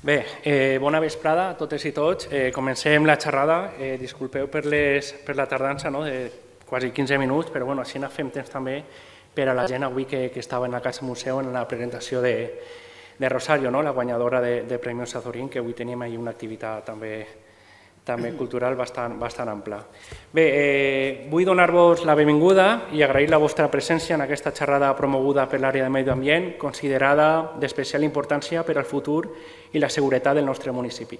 Bé, bona vesprada a totes i tots. Comencem la xerrada. Disculpeu per la tardança de quasi 15 minuts, però així fem temps també per a la gent avui que estava en la Casa Museu en la presentació de Rosario, la guanyadora de Premios Azorín, que avui tenim ahí una activitat també cultural bastant ampla. Bé, vull donar-vos la benvinguda i agrair la vostra presència en aquesta xerrada promoguda per l'àrea de Medi Ambient, considerada d'especial importància per al futur i la seguretat del nostre municipi.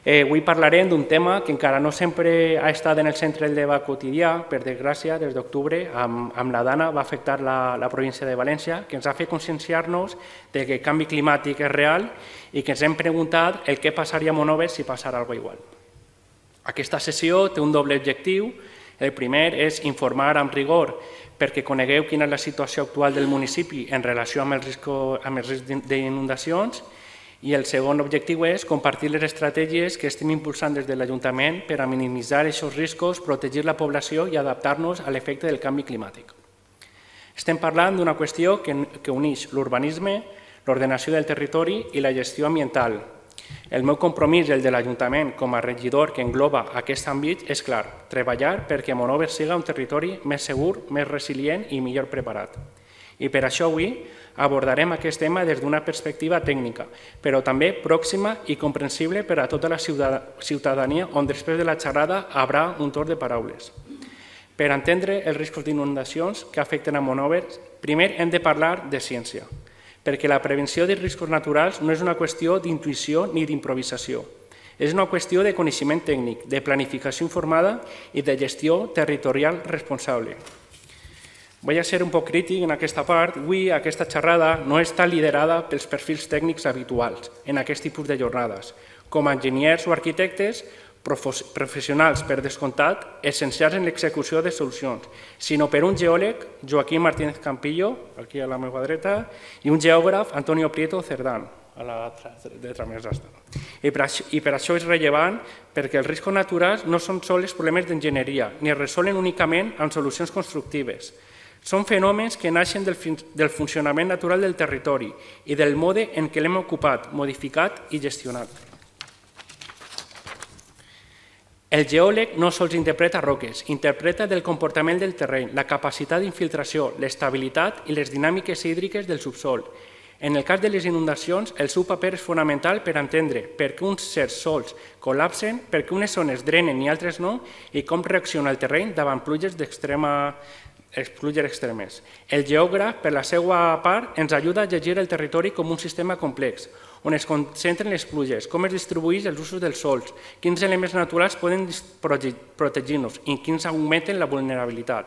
Avui parlarem d'un tema que encara no sempre ha estat en el centre del debat quotidià. Per desgràcia, des d'octubre, amb la Dana va afectar la província de València, que ens ha fet conscienciar-nos que el canvi climàtic és real i que ens hem preguntat el què passaria a Monòver si passara alguna cosa igual. Aquesta sessió té un doble objectiu. El primer és informar amb rigor perquè conegueu quina és la situació actual del municipi en relació amb el risc d'inundacions, i el segon objectiu és compartir les estratègies que estem impulsant des de l'Ajuntament per a minimitzar aquests riscos, protegir la població i adaptar-nos a l'efecte del canvi climàtic. Estem parlant d'una qüestió que uneix l'urbanisme, l'ordenació del territori i la gestió ambiental. El meu compromís i el de l'Ajuntament com a regidor que engloba aquest àmbit és clar: treballar perquè Monòver sigui un territori més segur, més resilient i millor preparat. I per això avui abordarem aquest tema des d'una perspectiva tècnica, però també pròxima i comprensible per a tota la ciutadania, on després de la xerrada hi haurà un torn de paraules. Per entendre els riscos d'inundacions que afecten a Monòver, primer hem de parlar de ciència, perquè la prevenció de riscos naturals no és una qüestió d'intuïció ni d'improvisació. És una qüestió de coneixement tècnic, de planificació informada i de gestió territorial responsable. Vull ser un poc crític en aquesta part. Avui aquesta xerrada no està liderada pels perfils tècnics habituals en aquest tipus de jornades, com a enginyers o arquitectes, professionals per descomptat, essencials en l'execució de solucions, sinó per un geòleg, Joaquín Martínez Campillo, aquí a la meva dreta, i un geògraf, Antonio Prieto Cerdán, a la dreta més dreta. I per això és rellevant, perquè els riscos naturals no són sols problemes d'enginyeria, ni es resolen únicament amb solucions constructives. Són fenòmens que naixen del funcionament natural del territori i del mode en què l'hem ocupat, modificat i gestionat. El geòleg no sols interpreta roques, interpreta del comportament del terreny, la capacitat d'infiltració, l'estabilitat i les dinàmiques hídriques del subsòl. En el cas de les inundacions, el seu paper és fonamental per entendre per què uns certs sòls col·lapsen, per què unes zones drenen i altres no, i com reacciona el terreny davant pluges extremes. El geògraf, per la seva part, ens ajuda a llegir el territori com un sistema complex, on es concentren les pluges, com es distribueixen els usos dels sòls, quins elements naturals poden protegir-nos i quins augmenten la vulnerabilitat.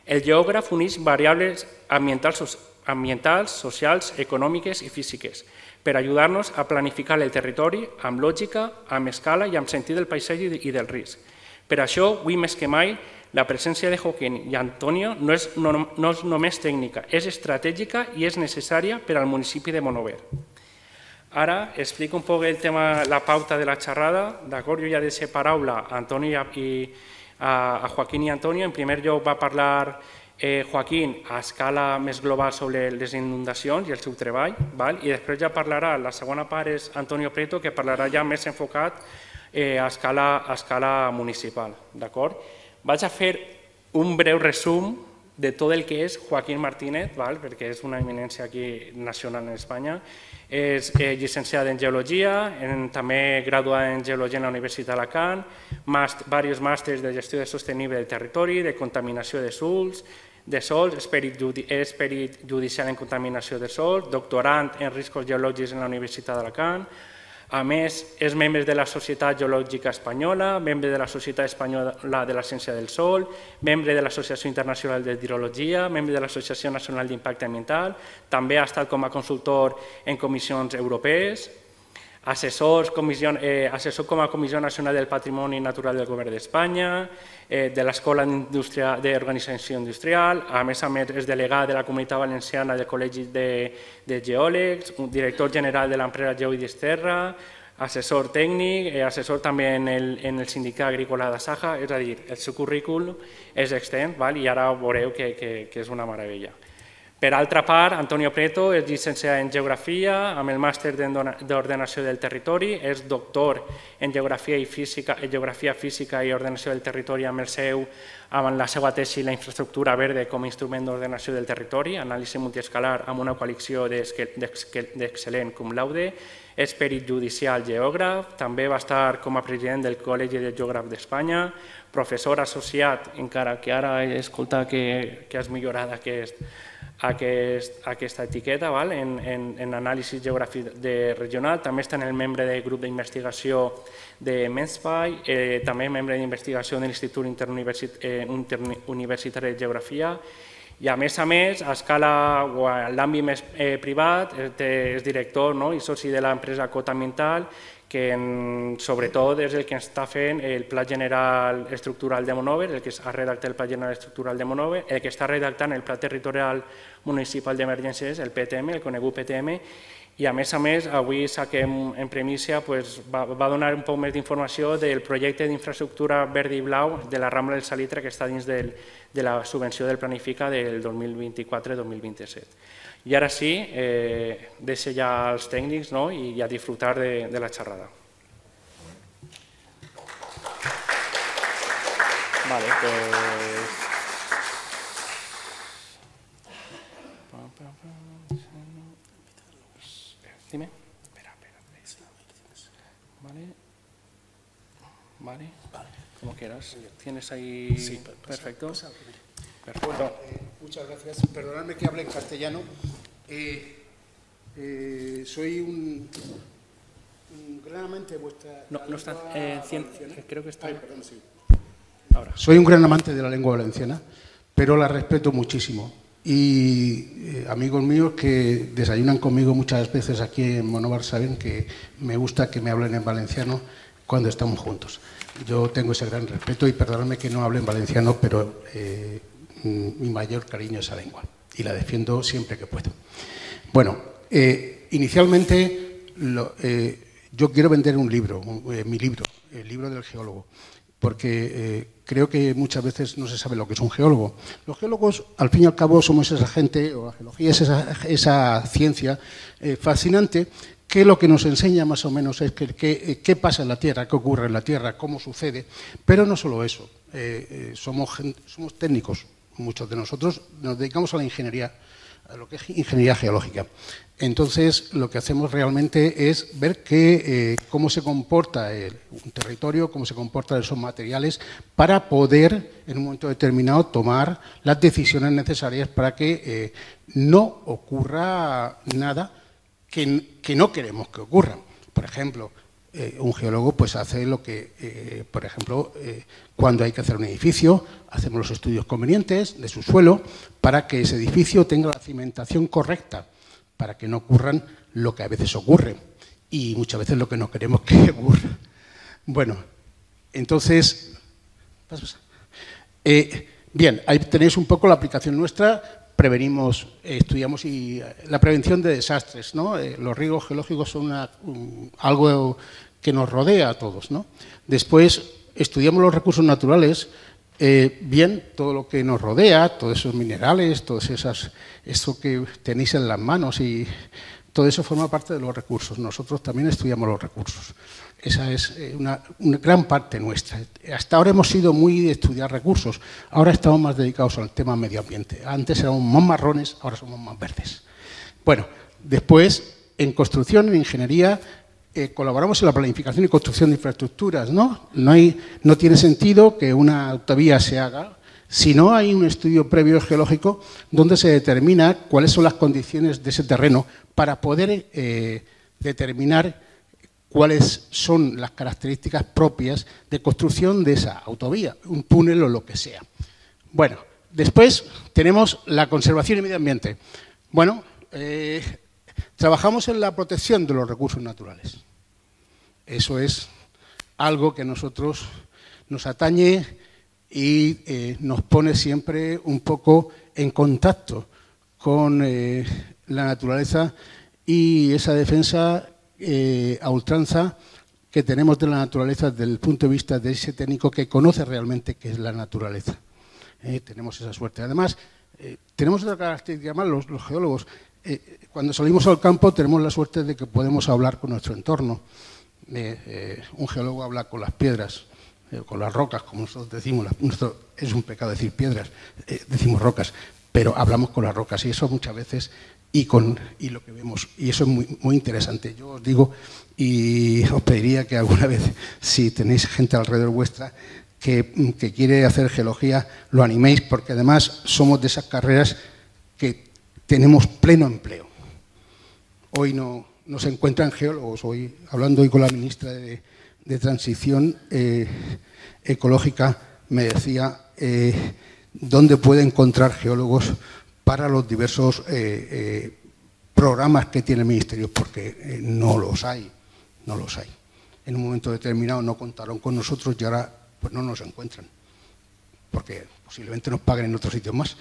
El geògraf uneix variables ambientals, socials, econòmiques i físiques per ajudar-nos a planificar el territori amb lògica, amb escala i amb sentit del paisatge i del risc. Per això, avui més que mai, la presència de Joaquín i Antonio no és només tècnica, és estratègica i és necessària per al municipi de Monòver. Ara explico un poc el tema, la pauta de la xerrada. D'acord, jo ja deixo paraula a Joaquín i Antonio. En primer lloc va parlar Joaquín a escala més global sobre les inundacions i el seu treball, i després ja parlarà, la segona part és Antonio Prieto, que parlarà ja més enfocat a escala municipal. Vaig a fer un breu resum de tot el que és Joaquín Martínez, perquè és una eminència aquí nacional en Espanya. És llicenciat en Geologia, també graduat en Geologia en la Universitat d'Alacant, diversos màsters de gestió sostenible del territori, de contaminació de sòls, és perit judicial en contaminació de sòls, doctorant en riscos geològics en la Universitat d'Alacant. A més, és membre de la Societat Geològica Espanyola, membre de la Societat Espanyola de la Ciència del Sòl, membre de l'Associació Internacional d'Hidrologia, membre de l'Associació Nacional d'Impacte Ambiental, també ha estat com a consultor en comissions europees, assessor com a Comissió Nacional del Patrimoni Natural del Govern d'Espanya, de l'Escola d'Organització Industrial, a més és delegat de la Comunitat Valenciana del Col·legi de Geòlegs, director general de l'empresa Geoidis Terra, assessor tècnic, assessor també en el Sindicat Agrícola de Saja, és a dir, el seu currículum és extens i ara veureu que és una meravella. Per altra part, Antonio Preto és llicenciat en Geografia, amb el màster d'Ordenació del Territori, és doctor en Geografia Física i Ordenació del Territori amb la seva tesi La infraestructura verde com a instrument d'ordenació del territori, anàlisi multiescalar amb una qualificació d'excel·lent cum laude, és perit judicial geògraf, també va estar com a president del Col·legi de Geògrafs d'Espanya, professor associat, encara que ara he escoltat que has millorat aquesta etiqueta en anàlisi geogràfic regional, també està en el membre del grup d'investigació de MENSPY, també membre d'investigació de l'Institut Interuniversitari de Geografia i a més, a escala o a l'àmbit més privat, és director i soci de l'empresa Cota Ambiental, que sobretot és el que està fent el Pla General Estructural de Monòver, el que ha redactat el Pla General Estructural de Monòver, el que està redactant el Pla Territorial Municipal d'Emergències, el PTM, el conegut PTM, i a més, avui saquem en primícia, va donar un poc més d'informació del projecte d'infraestructura verd i blau de la Rambla del Salitre que està dins de la subvenció del Planifica del 2024-2027. I ara sí, deixo ja als tècnics i a disfrutar de la xerrada. Vale, Dime. Espera. Vale. Como quieras. ¿Tienes ahí? Sí, perfecto. Perfecto. Bueno, muchas gracias. Perdonadme que hable en castellano. Soy un gran amante de vuestra No está. Creo que está. Perdón, sí. Ahora. Soy un gran amante de la lengua valenciana, pero la respeto muchísimo. Y amigos míos que desayunan conmigo muchas veces aquí en Monóvar saben que me gusta que me hablen en valenciano cuando estamos juntos. Yo tengo ese gran respeto y perdonadme que no hable en valenciano, pero mi mayor cariño es esa lengua y la defiendo siempre que puedo. Bueno, inicialmente yo quiero vender un libro, mi libro, el libro del geólogo, porque creo que muchas veces no se sabe lo que es un geólogo. Los geólogos, al fin y al cabo, somos esa gente, o la geología es esa ciencia fascinante, que lo que nos enseña más o menos es qué pasa en la Tierra, qué ocurre en la Tierra, cómo sucede, pero no solo eso, somos técnicos, muchos de nosotros nos dedicamos a la ingeniería, a lo que es ingeniería geológica. Entonces, lo que hacemos realmente es ver cómo se comporta un territorio, cómo se comportan esos materiales para poder, en un momento determinado, tomar las decisiones necesarias para que no ocurra nada que no queremos que ocurra. Por ejemplo, un geólogo pues hace lo que, por ejemplo, cuando hay que hacer un edificio, hacemos los estudios convenientes de su suelo para que ese edificio tenga la cimentación correcta, para que no ocurran lo que a veces ocurre y muchas veces lo que no queremos que ocurra. Bueno, entonces, bien, ahí tenéis un poco la aplicación nuestra. Prevenimos, estudiamos y la prevención de desastres, ¿no? Los riesgos geológicos son algo que nos rodea a todos, ¿no? Después estudiamos los recursos naturales, bien, todo lo que nos rodea, todos esos minerales, eso que tenéis en las manos y todo eso forma parte de los recursos. Nosotros también estudiamos los recursos. Esa es una gran parte nuestra. Hasta ahora hemos sido muy de estudiar recursos, ahora estamos más dedicados al tema medio ambiente. Antes éramos más marrones, ahora somos más verdes. Bueno, después, en construcción, en ingeniería, colaboramos en la planificación y construcción de infraestructuras, ¿no? No tiene sentido que una autovía se haga si no hay un estudio previo geológico donde se determina cuáles son las condiciones de ese terreno para poder determinar cuáles son las características propias de construcción de esa autovía, un túnel o lo que sea. Bueno, después tenemos la conservación y medio ambiente. Bueno, trabajamos en la protección de los recursos naturales. Eso es algo que a nosotros nos atañe y nos pone siempre un poco en contacto con la naturaleza y esa defensa a ultranza que tenemos de la naturaleza desde el punto de vista de ese técnico que conoce realmente qué es la naturaleza. Tenemos esa suerte. Además, Tenemos otra característica más, los geólogos. Cuando salimos al campo tenemos la suerte de que podemos hablar con nuestro entorno. Un geólogo habla con las piedras, con las rocas, como nosotros decimos. Es un pecado decir piedras, decimos rocas, pero hablamos con las rocas y eso muchas veces y lo que vemos. Y eso es muy, muy interesante. Yo os digo y os pediría que alguna vez, si tenéis gente alrededor vuestra que quiere hacer geología, lo animéis, porque además somos de esas carreras que tenemos pleno empleo. Hoy no se encuentran geólogos. Hablando hoy con la ministra de Transición Ecológica, me decía dónde puede encontrar geólogos para los diversos programas que tiene el Ministerio, porque no los hay. En un momento determinado no contaron con nosotros y ahora pues no nos encuentran, porque posiblemente nos paguen en otros sitios más.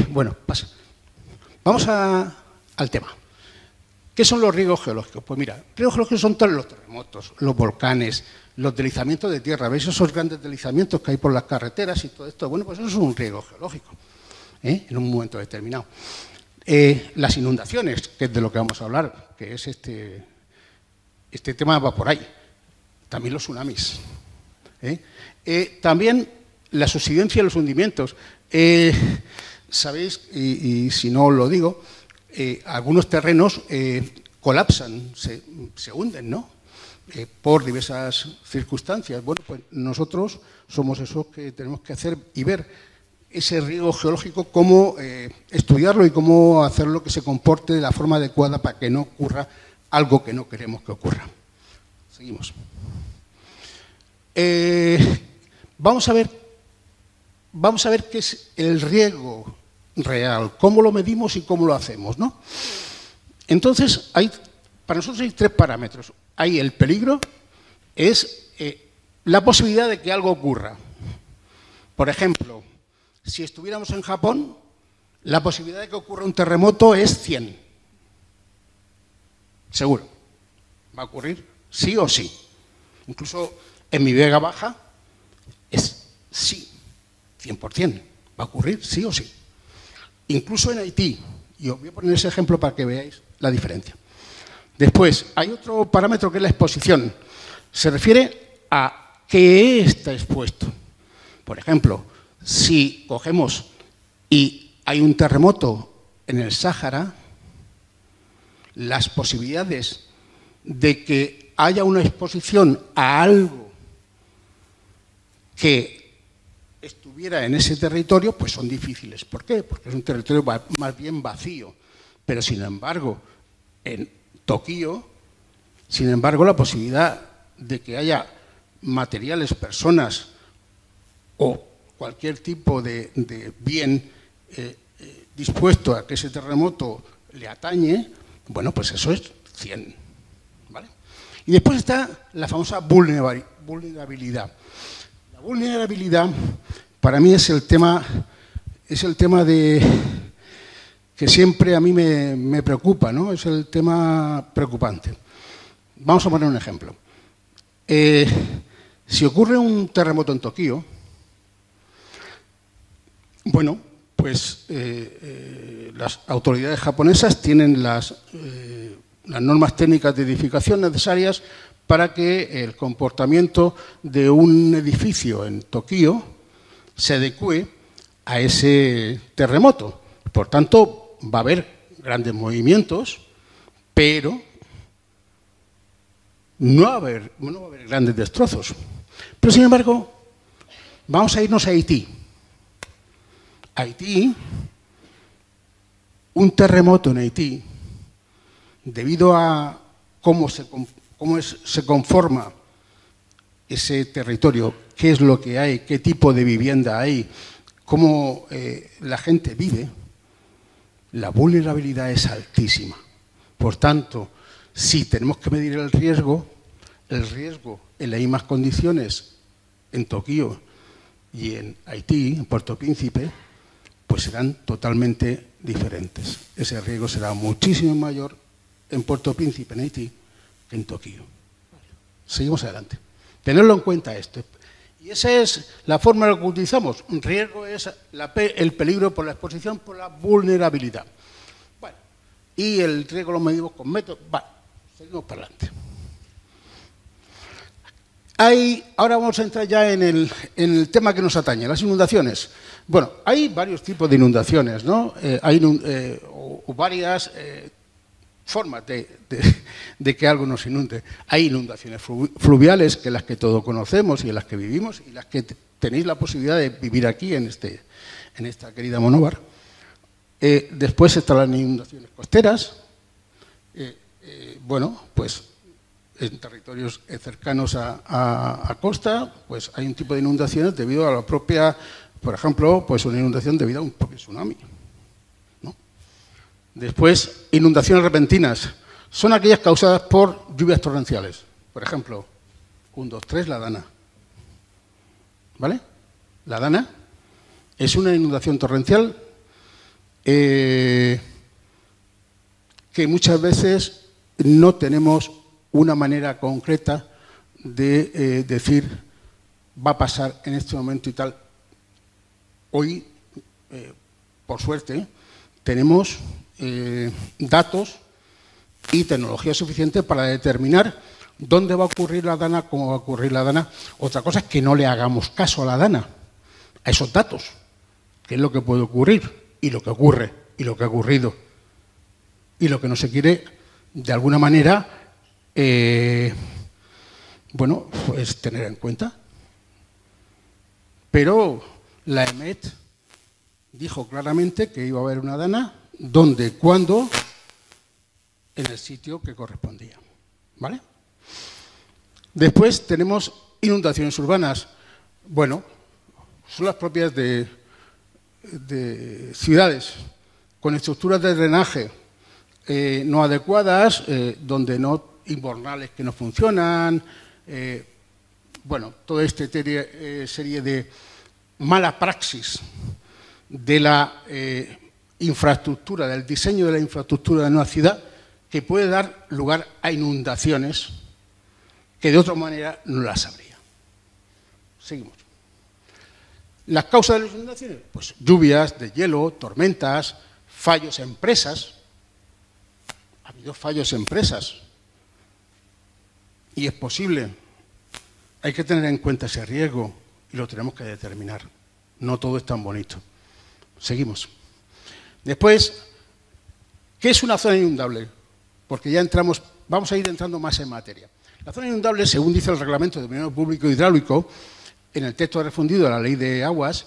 Bueno, pasa. Vamos al tema. ¿Qué son los riesgos geológicos? Pues mira, riesgos geológicos son todos los terremotos, los volcanes, los deslizamientos de tierra. ¿Veis esos grandes deslizamientos que hay por las carreteras y todo esto? Bueno, pues eso es un riesgo geológico, en un momento determinado. Las inundaciones, que es de lo que vamos a hablar, que es este tema va por ahí. También los tsunamis. También la subsidencia de los hundimientos. Sabéis, y si no os lo digo, algunos terrenos colapsan, se hunden, ¿no? Por diversas circunstancias. Bueno, pues nosotros somos esos que tenemos que hacer y ver ese riesgo geológico, cómo estudiarlo y cómo hacerlo que se comporte de la forma adecuada para que no ocurra algo que no queremos que ocurra. Seguimos. Vamos a ver qué es el riesgo real, cómo lo medimos y cómo lo hacemos, ¿no? Entonces, para nosotros hay 3 parámetros. Hay el peligro, es la posibilidad de que algo ocurra. Por ejemplo, si estuviéramos en Japón, la posibilidad de que ocurra un terremoto es 100. Seguro. Va a ocurrir sí o sí. Incluso en mi Vega Baja es sí, 100%. Va a ocurrir sí o sí. Incluso en Haití. Y os voy a poner ese ejemplo para que veáis la diferencia. Después, hay otro parámetro que es la exposición. Se refiere a qué está expuesto. Por ejemplo, si cogemos y hay un terremoto en el Sáhara, las posibilidades de que haya una exposición a algo que estuviera en ese territorio, pues son difíciles. ¿Por qué? Porque es un territorio más bien vacío. Pero, sin embargo, en Tokio, la posibilidad de que haya materiales, personas o cualquier tipo de bien dispuesto a que ese terremoto le atañe, bueno, pues eso es 100. ¿Vale? Y después está la famosa vulnerabilidad. La vulnerabilidad para mí es el tema de que siempre a mí me preocupa, ¿no? Es el tema preocupante. Vamos a poner un ejemplo. Si ocurre un terremoto en Tokio, bueno, pues las autoridades japonesas tienen las normas técnicas de edificación necesarias para que el comportamiento de un edificio en Tokio se adecue a ese terremoto. Por tanto, va a haber grandes movimientos, pero no va a haber grandes destrozos. Pero, sin embargo, vamos a irnos a Haití. Un terremoto en Haití, debido a cómo se conforma ese territorio, qué es lo que hay, qué tipo de vivienda hay, cómo la gente vive, la vulnerabilidad es altísima. Por tanto, si tenemos que medir el riesgo en las mismas condiciones en Tokio y en Haití, en Puerto Príncipe, pues serán totalmente diferentes. Ese riesgo será muchísimo mayor en Puerto Príncipe, en Haití, que en Tokio. Seguimos adelante. Tenerlo en cuenta esto. Y esa es la forma en la que utilizamos. Un riesgo es el peligro por la exposición, por la vulnerabilidad. Bueno, y el riesgo lo medimos con métodos. Vale, seguimos para adelante. Ahora vamos a entrar ya en el tema que nos atañe, las inundaciones. Bueno, hay varios tipos de inundaciones, ¿no? Hay varias formas de que algo nos inunde. Hay inundaciones fluviales, que las que todos conocemos y en las que vivimos, y las que tenéis la posibilidad de vivir aquí en esta querida Monóvar. Después están las inundaciones costeras. Bueno, pues en territorios cercanos a costa, pues hay un tipo de inundaciones debido a la propia, por ejemplo, pues una inundación debido a un propio tsunami, ¿no? Después, inundaciones repentinas. Son aquellas causadas por lluvias torrenciales. Por ejemplo, 1, 2, 3, la Dana. ¿Vale? La Dana es una inundación torrencial que muchas veces no tenemos una manera concreta de decir va a pasar en este momento y tal. Hoy, por suerte, tenemos datos y tecnología suficiente para determinar dónde va a ocurrir la Dana, cómo va a ocurrir la Dana. Otra cosa es que no le hagamos caso a la Dana, a esos datos, que es lo que puede ocurrir y lo que ocurre y lo que ha ocurrido y lo que no se quiere, de alguna manera, bueno, pues tener en cuenta. Pero la EMET dijo claramente que iba a haber una Dana, dónde, cuándo, en el sitio que correspondía. ¿Vale? Después tenemos inundaciones urbanas. Bueno, son las propias de ciudades con estructuras de drenaje no adecuadas, donde no invernales que no funcionan, bueno, toda esta serie de mala praxis de la infraestructura, del diseño de la infraestructura de una ciudad, que puede dar lugar a inundaciones que de otra manera no las habría. Seguimos. Las causas de las inundaciones, pues lluvias, de hielo, tormentas, fallos en presas. Ha habido fallos en presas y es posible. Hay que tener en cuenta ese riesgo y lo tenemos que determinar. No todo es tan bonito. Seguimos. Después, ¿qué es una zona inundable? Porque ya entramos, vamos a ir entrando más en materia. La zona inundable, según dice el Reglamento de Dominio Público Hidráulico, en el texto refundido de la Ley de Aguas,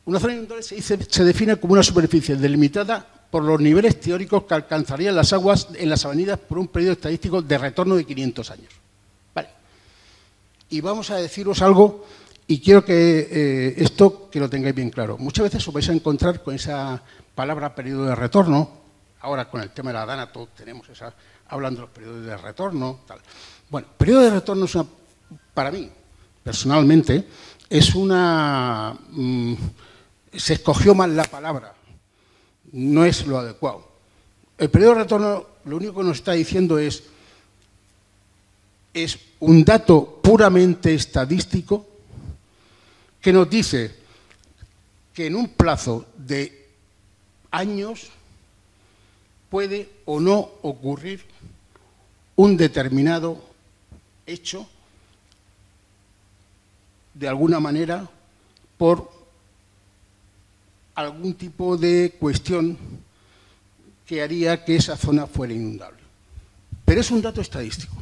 una zona inundable se define como una superficie delimitada por los niveles teóricos que alcanzarían las aguas en las avenidas por un periodo estadístico de retorno de 500 años. Vale. Y vamos a deciros algo, y quiero que esto que lo tengáis bien claro. Muchas veces os vais a encontrar con esa palabra periodo de retorno. Ahora con el tema de la Dana todos tenemos esa, hablan de los periodos de retorno, tal. Bueno, periodo de retorno es para mí, personalmente, es una... se escogió mal la palabra, no es lo adecuado. El periodo de retorno lo único que nos está diciendo es un dato puramente estadístico que nos dice que en un plazo de años puede o no ocurrir un determinado hecho de alguna manera por algún tipo de cuestión que haría que esa zona fuera inundable. Pero es un dato estadístico.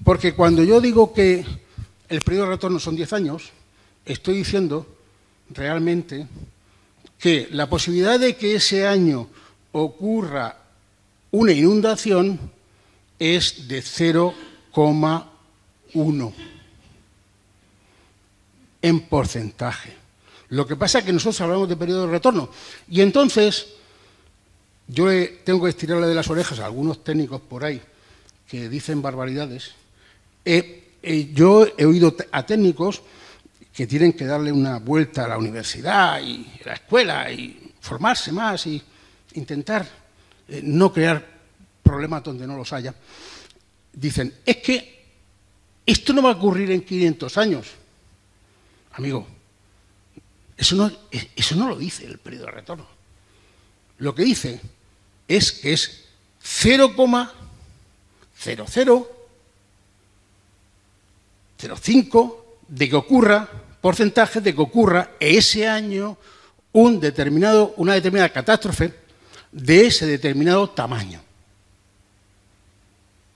Porque cuando yo digo que el periodo de retorno son 10 años, estoy diciendo realmente que la posibilidad de que ese año ocurra una inundación es de 0,1 en porcentaje. Lo que pasa es que nosotros hablamos de periodo de retorno y entonces yo tengo que estirarle de las orejas a algunos técnicos por ahí que dicen barbaridades. Yo he oído a técnicos que tienen que darle una vuelta a la universidad y a la escuela y formarse más y intentar no crear problemas donde no los haya. Dicen, es que esto no va a ocurrir en 500 años. Amigo, eso no lo dice el periodo de retorno. Lo que dice es que es 0,0005 de que ocurra, porcentaje de que ocurra ese año una determinada catástrofe de ese determinado tamaño.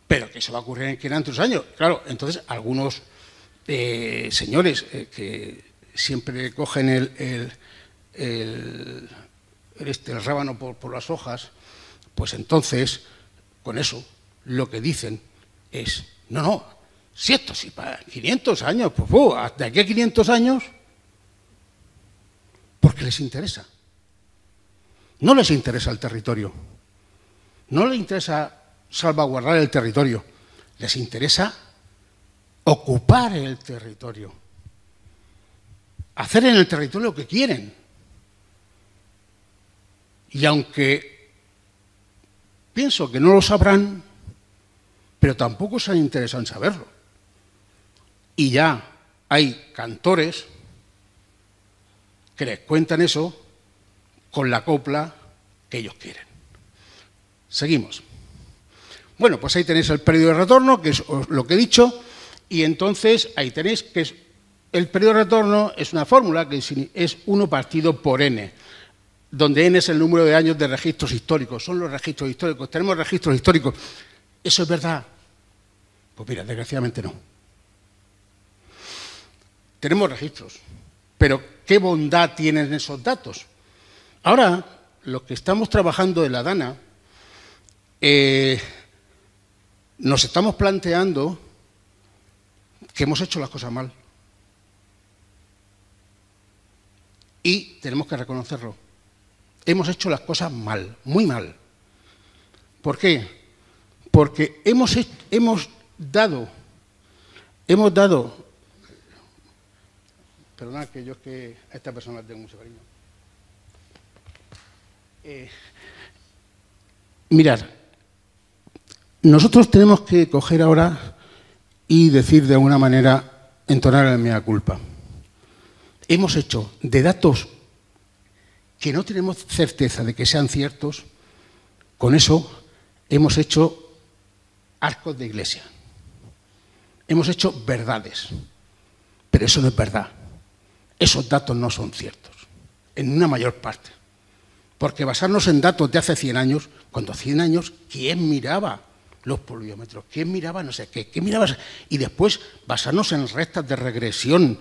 Pero que eso va a ocurrir en otros años. Claro, entonces algunos señores que siempre cogen el rábano por las hojas, pues entonces, con eso, lo que dicen es, no, si esto sí para 500 años, pues de aquí a 500 años, porque les interesa. No les interesa el territorio, no les interesa salvaguardar el territorio, les interesa ocupar el territorio, hacer en el territorio lo que quieren. Y aunque pienso que no lo sabrán, pero tampoco se han interesado en saberlo. Y ya hay cantores que les cuentan eso con la copla que ellos quieren. Seguimos. Bueno, pues ahí tenéis el periodo de retorno, que es lo que he dicho, y entonces ahí tenéis que el periodo de retorno es una fórmula que es 1 partido por n, donde n es el número de años de registros históricos. Son los registros históricos. ¿Tenemos registros históricos? ¿Eso es verdad? Pues mira, desgraciadamente no. Tenemos registros, pero ¿qué bondad tienen esos datos? Ahora, los que estamos trabajando en la DANA, nos estamos planteando que hemos hecho las cosas mal. Y tenemos que reconocerlo. Hemos hecho las cosas mal, muy mal. ¿Por qué? Porque hemos dado, perdona que yo es que a esta persona le tengo mucho cariño. Mirad, nosotros tenemos que coger ahora y decir de alguna manera, entonar el mea culpa. Hemos hecho de datos que no tenemos certeza de que sean ciertos, con eso hemos hecho arcos de iglesia. Hemos hecho verdades, pero eso no es verdad. Esos datos no son ciertos, en una mayor parte. Porque basarnos en datos de hace 100 años, cuando 100 años, ¿quién miraba los poliómetros? ¿Quién miraba no sé qué? ¿Quién miraba? Y después basarnos en restas de regresión,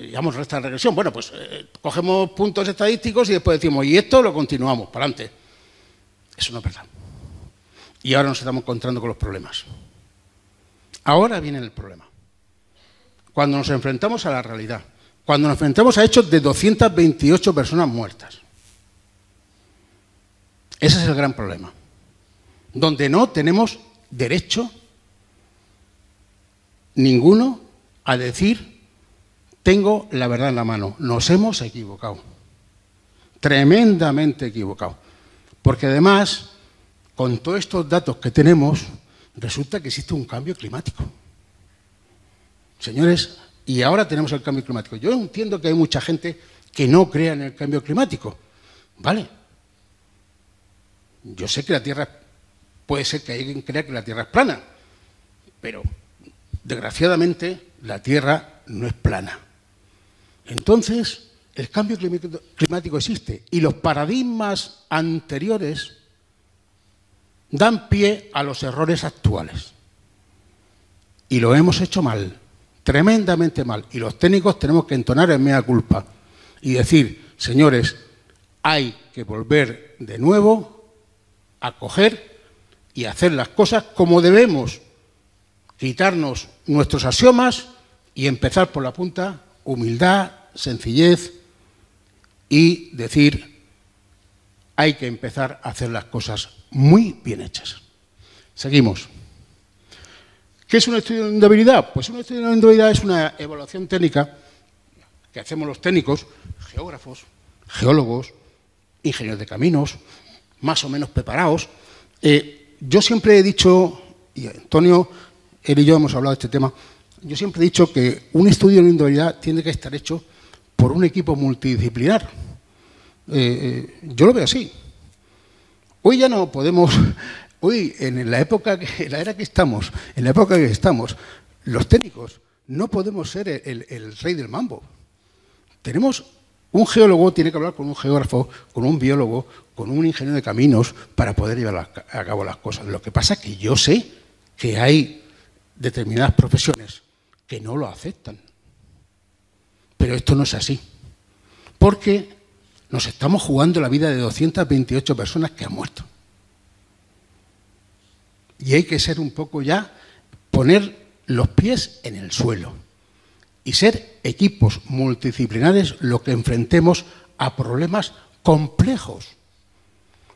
digamos restas de regresión. Bueno, pues cogemos puntos estadísticos y después decimos, y esto lo continuamos, para adelante. Eso no es verdad. Y ahora nos estamos encontrando con los problemas. Ahora viene el problema. Cuando nos enfrentamos a la realidad, cuando nos enfrentamos a hechos de 228 personas muertas. Ese es el gran problema. Donde no tenemos derecho ninguno a decir, tengo la verdad en la mano. Nos hemos equivocado. Tremendamente equivocado. Porque además, con todos estos datos que tenemos, resulta que existe un cambio climático. Señores, y ahora tenemos el cambio climático. Yo entiendo que hay mucha gente que no crea en el cambio climático. ¿Vale? Yo sé que la Tierra, puede ser que alguien crea que la Tierra es plana, pero desgraciadamente la Tierra no es plana. Entonces, el cambio climático existe y los paradigmas anteriores dan pie a los errores actuales. Y lo hemos hecho mal, tremendamente mal. Y los técnicos tenemos que entonar el mea culpa y decir, señores, hay que volver de nuevo a coger y hacer las cosas como debemos, quitarnos nuestros axiomas y empezar por la punta, humildad, sencillez y decir, hay que empezar a hacer las cosas muy bien hechas. Seguimos. ¿Qué es un estudio de inundabilidad? Pues un estudio de inundabilidad es una evaluación técnica que hacemos los técnicos, geógrafos, geólogos, ingenieros de caminos, más o menos preparados. Yo siempre he dicho, y Antonio, él y yo hemos hablado de este tema, yo siempre he dicho que un estudio de inundabilidad tiene que estar hecho por un equipo multidisciplinar. Yo lo veo así. Hoy ya no podemos, hoy en la era que estamos, los técnicos no podemos ser el rey del mambo. Un geólogo tiene que hablar con un geógrafo, con un biólogo, con un ingeniero de caminos para poder llevar a cabo las cosas. Lo que pasa es que yo sé que hay determinadas profesiones que no lo aceptan. Pero esto no es así. Porque nos estamos jugando la vida de 228 personas que han muerto. Y hay que ser un poco ya, poner los pies en el suelo y ser equipos multidisciplinares lo que enfrentemos a problemas complejos.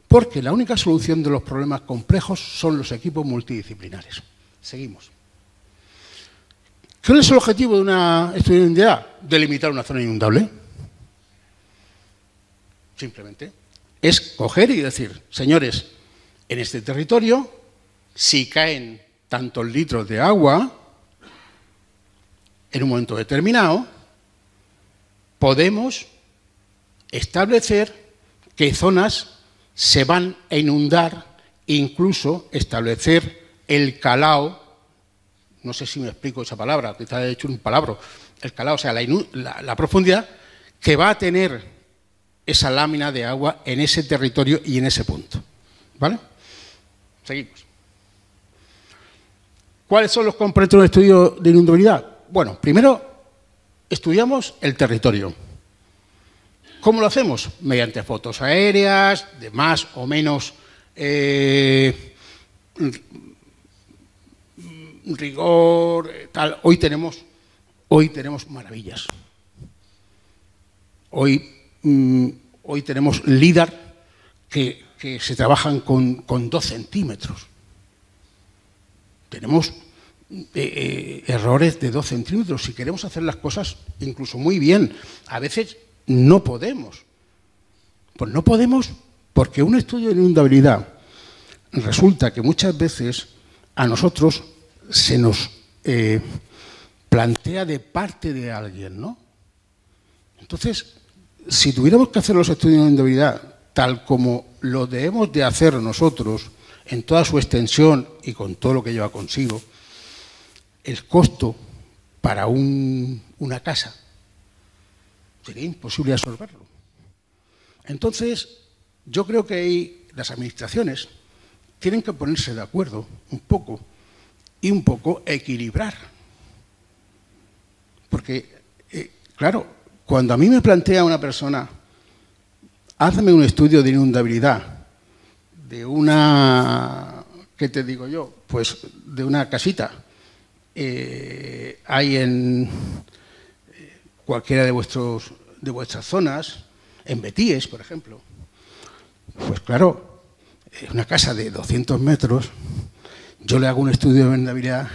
Porque la única solución de los problemas complejos son los equipos multidisciplinares. Seguimos. ¿Cuál es el objetivo de una estudio de inundabilidad? Delimitar una zona inundable. Simplemente. Es coger y decir, señores, en este territorio, si caen tantos litros de agua, en un momento determinado, podemos establecer qué zonas se van a inundar, incluso establecer el calao. No sé si me explico esa palabra, quizás he hecho un palabro. El calao, o sea, la profundidad que va a tener esa lámina de agua en ese territorio y en ese punto. ¿Vale? Seguimos. ¿Cuáles son los componentes de un estudio de inundabilidad? Bueno, primero estudiamos el territorio. ¿Cómo lo hacemos? Mediante fotos aéreas, de más o menos rigor, tal. Hoy tenemos maravillas. Hoy tenemos LIDAR que se trabajan con 2 centímetros. Tenemos errores de 2 centímetros. Si queremos hacer las cosas incluso muy bien, a veces no podemos. Pues no podemos porque un estudio de inundabilidad resulta que muchas veces a nosotros se nos plantea de parte de alguien, ¿no? Entonces, si tuviéramos que hacer los estudios de inundabilidad tal como lo debemos de hacer nosotros, en toda su extensión y con todo lo que lleva consigo, el costo para una casa sería imposible absorberlo. Entonces, yo creo que ahí las administraciones tienen que ponerse de acuerdo un poco y un poco equilibrar. Porque, claro, cuando a mí me plantea una persona, hazme un estudio de inundabilidad de una, ¿qué te digo yo? Pues de una casita. Hay en cualquiera de vuestras zonas, en Betíes, por ejemplo. Pues claro, una casa de 200 metros, yo le hago un estudio de inundabilidad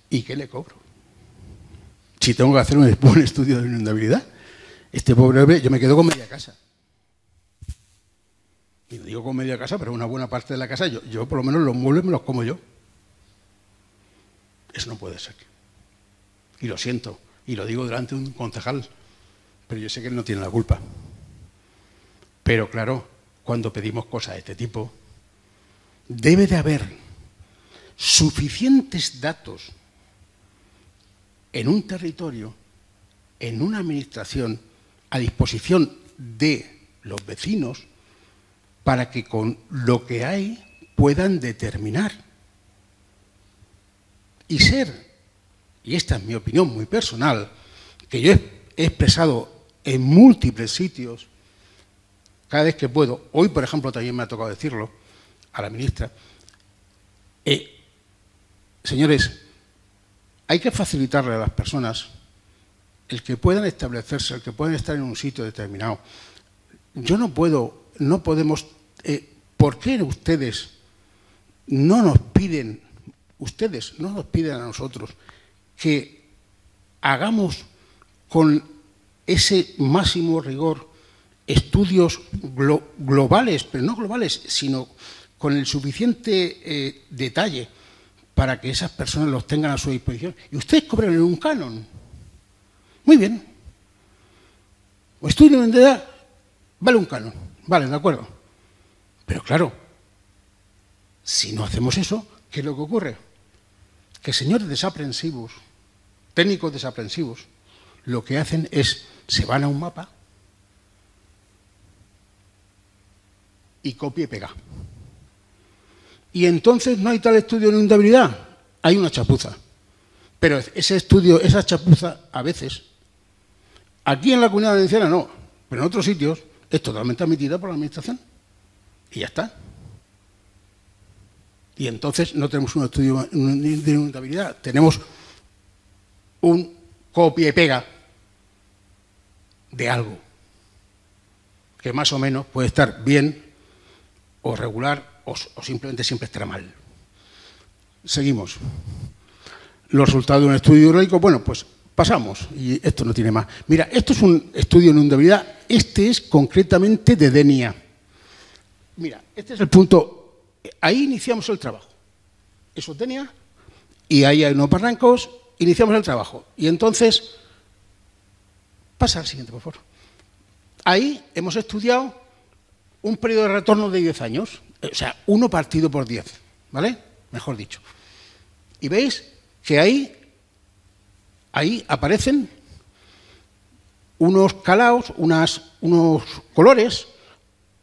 y ¿qué le cobro? Si tengo que hacer un estudio de inundabilidad, este pobre hombre, yo me quedo con media casa. Y digo con media casa, pero una buena parte de la casa, yo por lo menos los muebles me los como yo. Eso no puede ser. Y lo siento, y lo digo delante de un concejal, pero yo sé que él no tiene la culpa. Pero claro, cuando pedimos cosas de este tipo, debe de haber suficientes datos en un territorio, en una administración, a disposición de los vecinos, para que con lo que hay puedan determinar. Y esta es mi opinión muy personal, que yo he expresado en múltiples sitios, cada vez que puedo, hoy por ejemplo también me ha tocado decirlo a la ministra, señores, hay que facilitarle a las personas el que puedan establecerse, el que puedan estar en un sitio determinado. No podemos, ¿por qué ustedes no nos piden a nosotros que hagamos con ese máximo rigor estudios globales, pero no globales, sino con el suficiente detalle para que esas personas los tengan a su disposición. Y ustedes cobran un canon. Muy bien. O estudio de edad vale un canon. Vale, de acuerdo. Pero claro, si no hacemos eso, ¿qué es lo que ocurre? Que señores desaprensivos, técnicos desaprensivos, lo que hacen es, se van a un mapa y copia y pega. Y entonces no hay tal estudio de inundabilidad, hay una chapuza. Pero ese estudio, esa chapuza, a veces, aquí en la Comunidad Valenciana no, pero en otros sitios es totalmente admitida por la Administración. Y ya está. Y entonces no tenemos un estudio de inundabilidad, tenemos un copia y pega de algo que más o menos puede estar bien o regular o simplemente siempre estará mal. Seguimos. Los resultados de un estudio hidráulico, bueno, pues pasamos y esto no tiene más. Mira, esto es un estudio de inundabilidad, este es concretamente de Denia. Mira, este es el punto, ahí iniciamos el trabajo. Eso es Denia y ahí hay unos barrancos, iniciamos el trabajo. Y entonces, pasa al siguiente, por favor. Ahí hemos estudiado un periodo de retorno de 10 años, o sea, 1 partido por 10, ¿vale? Mejor dicho. Y veis que ahí aparecen unos calaos, unos colores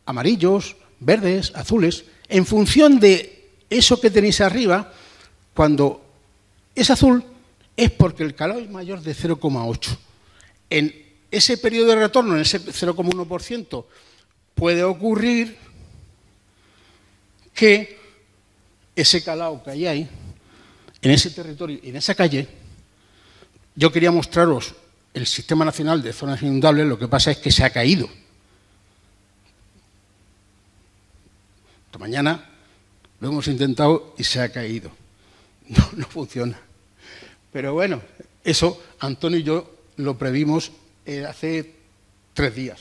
amarillos, verdes, azules, en función de eso que tenéis arriba. Cuando es azul es porque el calao es mayor de 0,8. En ese periodo de retorno, en ese 0,1%, puede ocurrir que ese calao que hay ahí, en ese territorio y en esa calle, yo quería mostraros el Sistema Nacional de Zonas Inundables, lo que pasa es que se ha caído. Esta mañana lo hemos intentado y se ha caído. No funciona. Pero bueno, eso Antonio y yo lo previmos hace 3 días.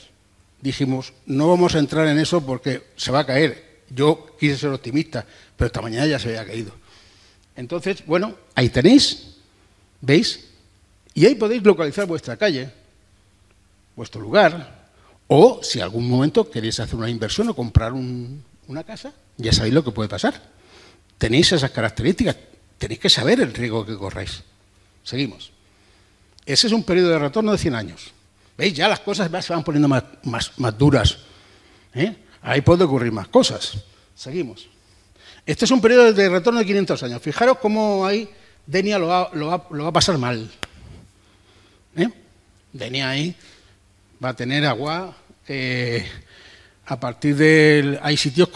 Dijimos, no vamos a entrar en eso porque se va a caer. Yo quise ser optimista, pero esta mañana ya se había caído. Entonces, bueno, ahí tenéis, ¿veis? Y ahí podéis localizar vuestra calle, vuestro lugar, o si algún momento queréis hacer una inversión o comprar una casa, ya sabéis lo que puede pasar. Tenéis esas características, tenéis que saber el riesgo que corréis. Seguimos. Ese es un periodo de retorno de 100 años. ¿Veis? Ya las cosas se van poniendo más duras. Ahí puede ocurrir más cosas. Seguimos. Este es un periodo de retorno de 500 años. Fijaros cómo ahí Denia lo va a pasar mal. Denia ahí va a tener agua a partir de... Hay sitios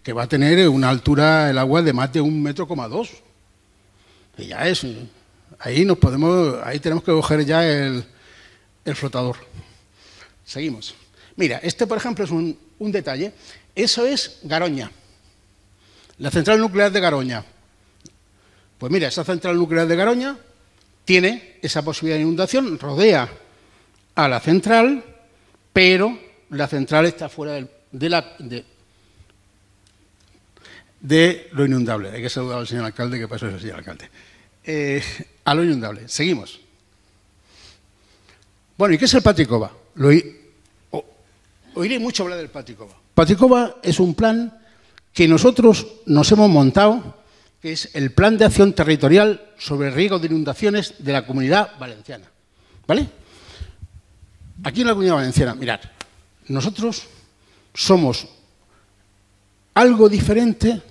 que va a tener una altura el agua de más de 1,2 metros. Y ya es... Ahí tenemos que coger ya el flotador. Seguimos. Mira, este por ejemplo es un detalle. Eso es Garoña. La central nuclear de Garoña. Pues mira, esa central nuclear de Garoña tiene esa posibilidad de inundación, rodea a la central, pero la central está fuera de lo inundable. Hay que saludar al señor alcalde, que pasó ese señor alcalde. A lo inundable. Seguimos. Bueno, ¿y qué es el Patricova? Oiré mucho hablar del Patricova. Patricova es un plan que nosotros nos hemos montado, que es el Plan de Acción Territorial sobre Riesgo de Inundaciones de la Comunidad Valenciana. ¿Vale? Aquí en la Comunidad Valenciana, mirad, nosotros somos algo diferente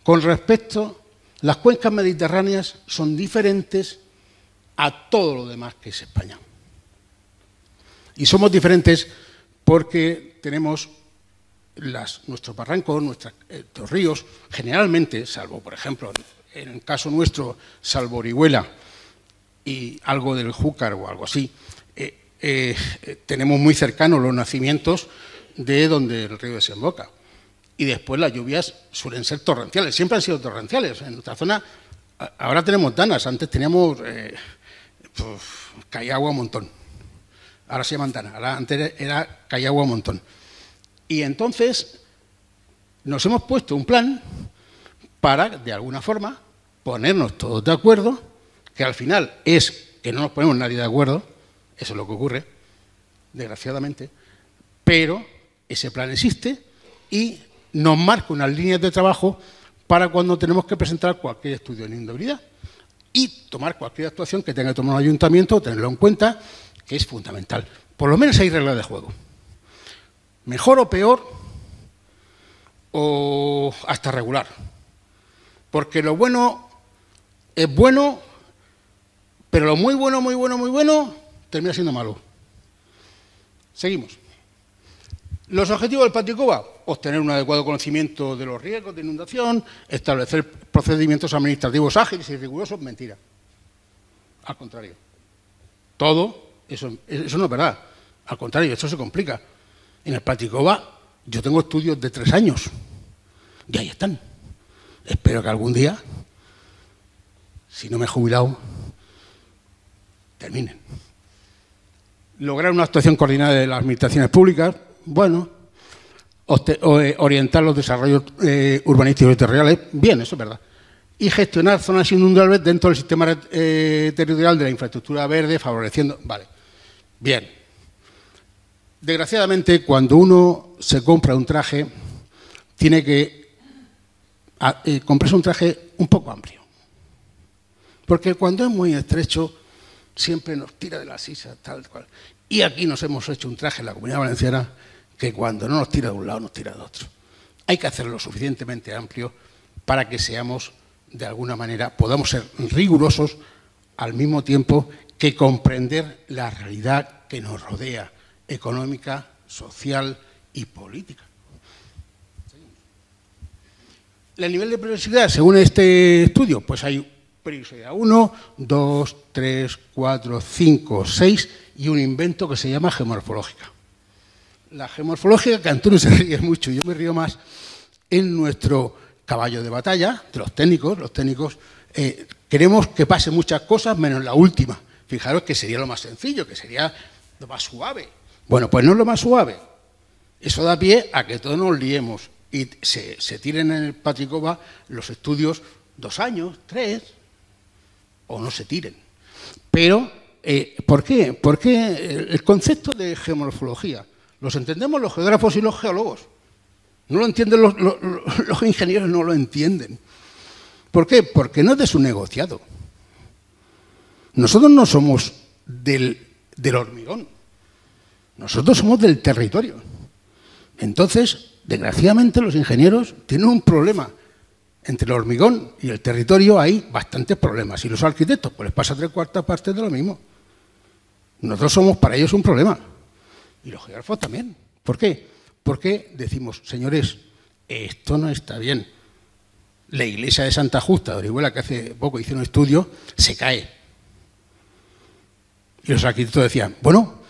con respecto... Las cuencas mediterráneas son diferentes a todo lo demás que es España. Y somos diferentes porque tenemos nuestros barrancos, nuestros ríos, generalmente, salvo, por ejemplo, en el caso nuestro, salvo Orihuela y algo del Júcar o algo así, tenemos muy cercanos los nacimientos de donde el río desemboca. Y después las lluvias suelen ser torrenciales, siempre han sido torrenciales. En nuestra zona, ahora tenemos danas, antes teníamos, caía agua un montón. Ahora se llaman danas, antes caía agua un montón. Y entonces nos hemos puesto un plan para, de alguna forma, ponernos todos de acuerdo, que al final es que no nos ponemos nadie de acuerdo, eso es lo que ocurre, desgraciadamente, pero ese plan existe y nos marca unas líneas de trabajo para cuando tenemos que presentar cualquier estudio de inundabilidad y tomar cualquier actuación que tenga que tomar un ayuntamiento, tenerlo en cuenta, que es fundamental. Por lo menos hay reglas de juego. Mejor o peor, o hasta regular. Porque lo bueno es bueno, pero lo muy bueno, muy bueno, muy bueno, termina siendo malo. Seguimos. Los objetivos del Paticoba: obtener un adecuado conocimiento de los riesgos de inundación, establecer procedimientos administrativos ágiles y rigurosos. Mentira. Al contrario. Todo, eso no es verdad. Al contrario, eso se complica. En el Paticoba yo tengo estudios de 3 años. Y ahí están. Espero que algún día, si no me he jubilado, terminen. Lograr una actuación coordinada de las administraciones públicas, bueno, orientar los desarrollos urbanísticos y territoriales, bien, eso es verdad. Y gestionar zonas inundables dentro del sistema territorial de la infraestructura verde, favoreciendo, vale, bien. Desgraciadamente, cuando uno se compra un traje, tiene que comprarse un traje un poco amplio. Porque cuando es muy estrecho, siempre nos tira de la sisa, tal cual. Y aquí nos hemos hecho un traje en la Comunidad Valenciana que cuando no nos tira de un lado, nos tira de otro. Hay que hacerlo suficientemente amplio para que seamos, de alguna manera, podamos ser rigurosos al mismo tiempo que comprender la realidad que nos rodea, económica, social y política. El nivel de peligrosidad, según este estudio, pues hay peligrosidad 1, 2, 3, 4, 5, 6 y un invento que se llama geomorfológica. La geomorfológica, que Antonio se ríe mucho, yo me río más, es nuestro caballo de batalla de los técnicos. Los técnicos queremos que pase muchas cosas menos la última. Fijaros que sería lo más sencillo, que sería lo más suave. Bueno, pues no es lo más suave. Eso da pie a que todos nos liemos y se tiren en el Paticoba los estudios 2 años, 3, o no se tiren. Pero, ¿por qué? Porque el concepto de geomorfología los entendemos los geógrafos y los geólogos. No lo entienden los ingenieros, no lo entienden. ¿Por qué? Porque no es de su negociado. Nosotros no somos del hormigón. Nosotros somos del territorio. Entonces, desgraciadamente, los ingenieros tienen un problema. Entre el hormigón y el territorio hay bastantes problemas. Y los arquitectos, pues les pasa 3/4 partes de lo mismo. Nosotros somos para ellos un problema. Y los geógrafos también. ¿Por qué? Porque decimos, señores, esto no está bien. La iglesia de Santa Justa de Orihuela, que hace poco hizo un estudio, se cae. Y los arquitectos decían, bueno,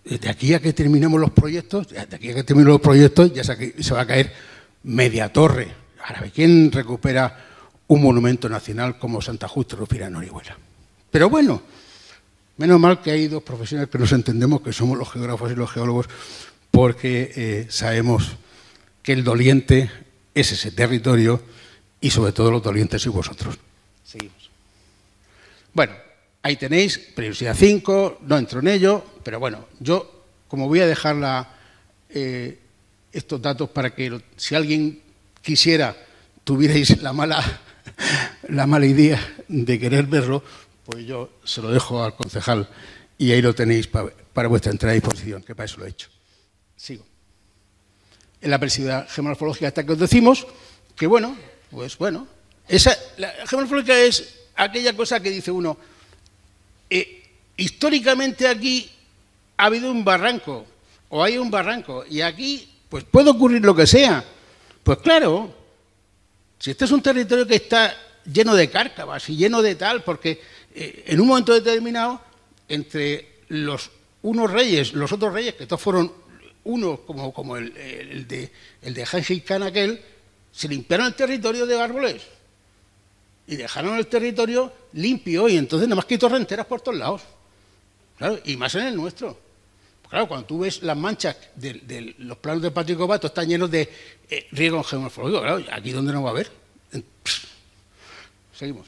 de aquí a que terminemos los proyectos, ya se va a caer media torre. Ahora, ¿quién recupera un monumento nacional como Santa Justa de Rufira en Orihuela? Pero bueno, menos mal que hay 2 profesionales que nos entendemos, que somos los geógrafos y los geólogos, porque sabemos que el doliente es ese territorio y sobre todo los dolientes sois vosotros. Seguimos. Bueno, ahí tenéis, peligrosidad 5, no entro en ello, pero bueno, yo como voy a dejar estos datos para que si alguien quisiera, tuvierais la mala idea de querer verlo, pues yo se lo dejo al concejal y ahí lo tenéis para vuestra entrada a disposición, que para eso lo he hecho. Sigo. En la peligrosidad geomorfológica esta que os decimos, que bueno, pues bueno, la geomorfológica es aquella cosa que dice uno, históricamente aquí ha habido un barranco, o hay un barranco, y aquí pues puede ocurrir lo que sea. Pues claro, si este es un territorio que está lleno de cárcavas y lleno de tal, porque en un momento determinado, entre los otros reyes, que todos fueron uno como el de Gengis Khan aquel, se limpiaron el territorio de árboles y dejaron el territorio limpio y entonces nada más que hay torrenteras por todos lados. Claro, y más en el nuestro. Claro, cuando tú ves las manchas de los planos de Patrick Obato, están llenos de riego geomorfológico. Claro, aquí donde no va a haber. Seguimos.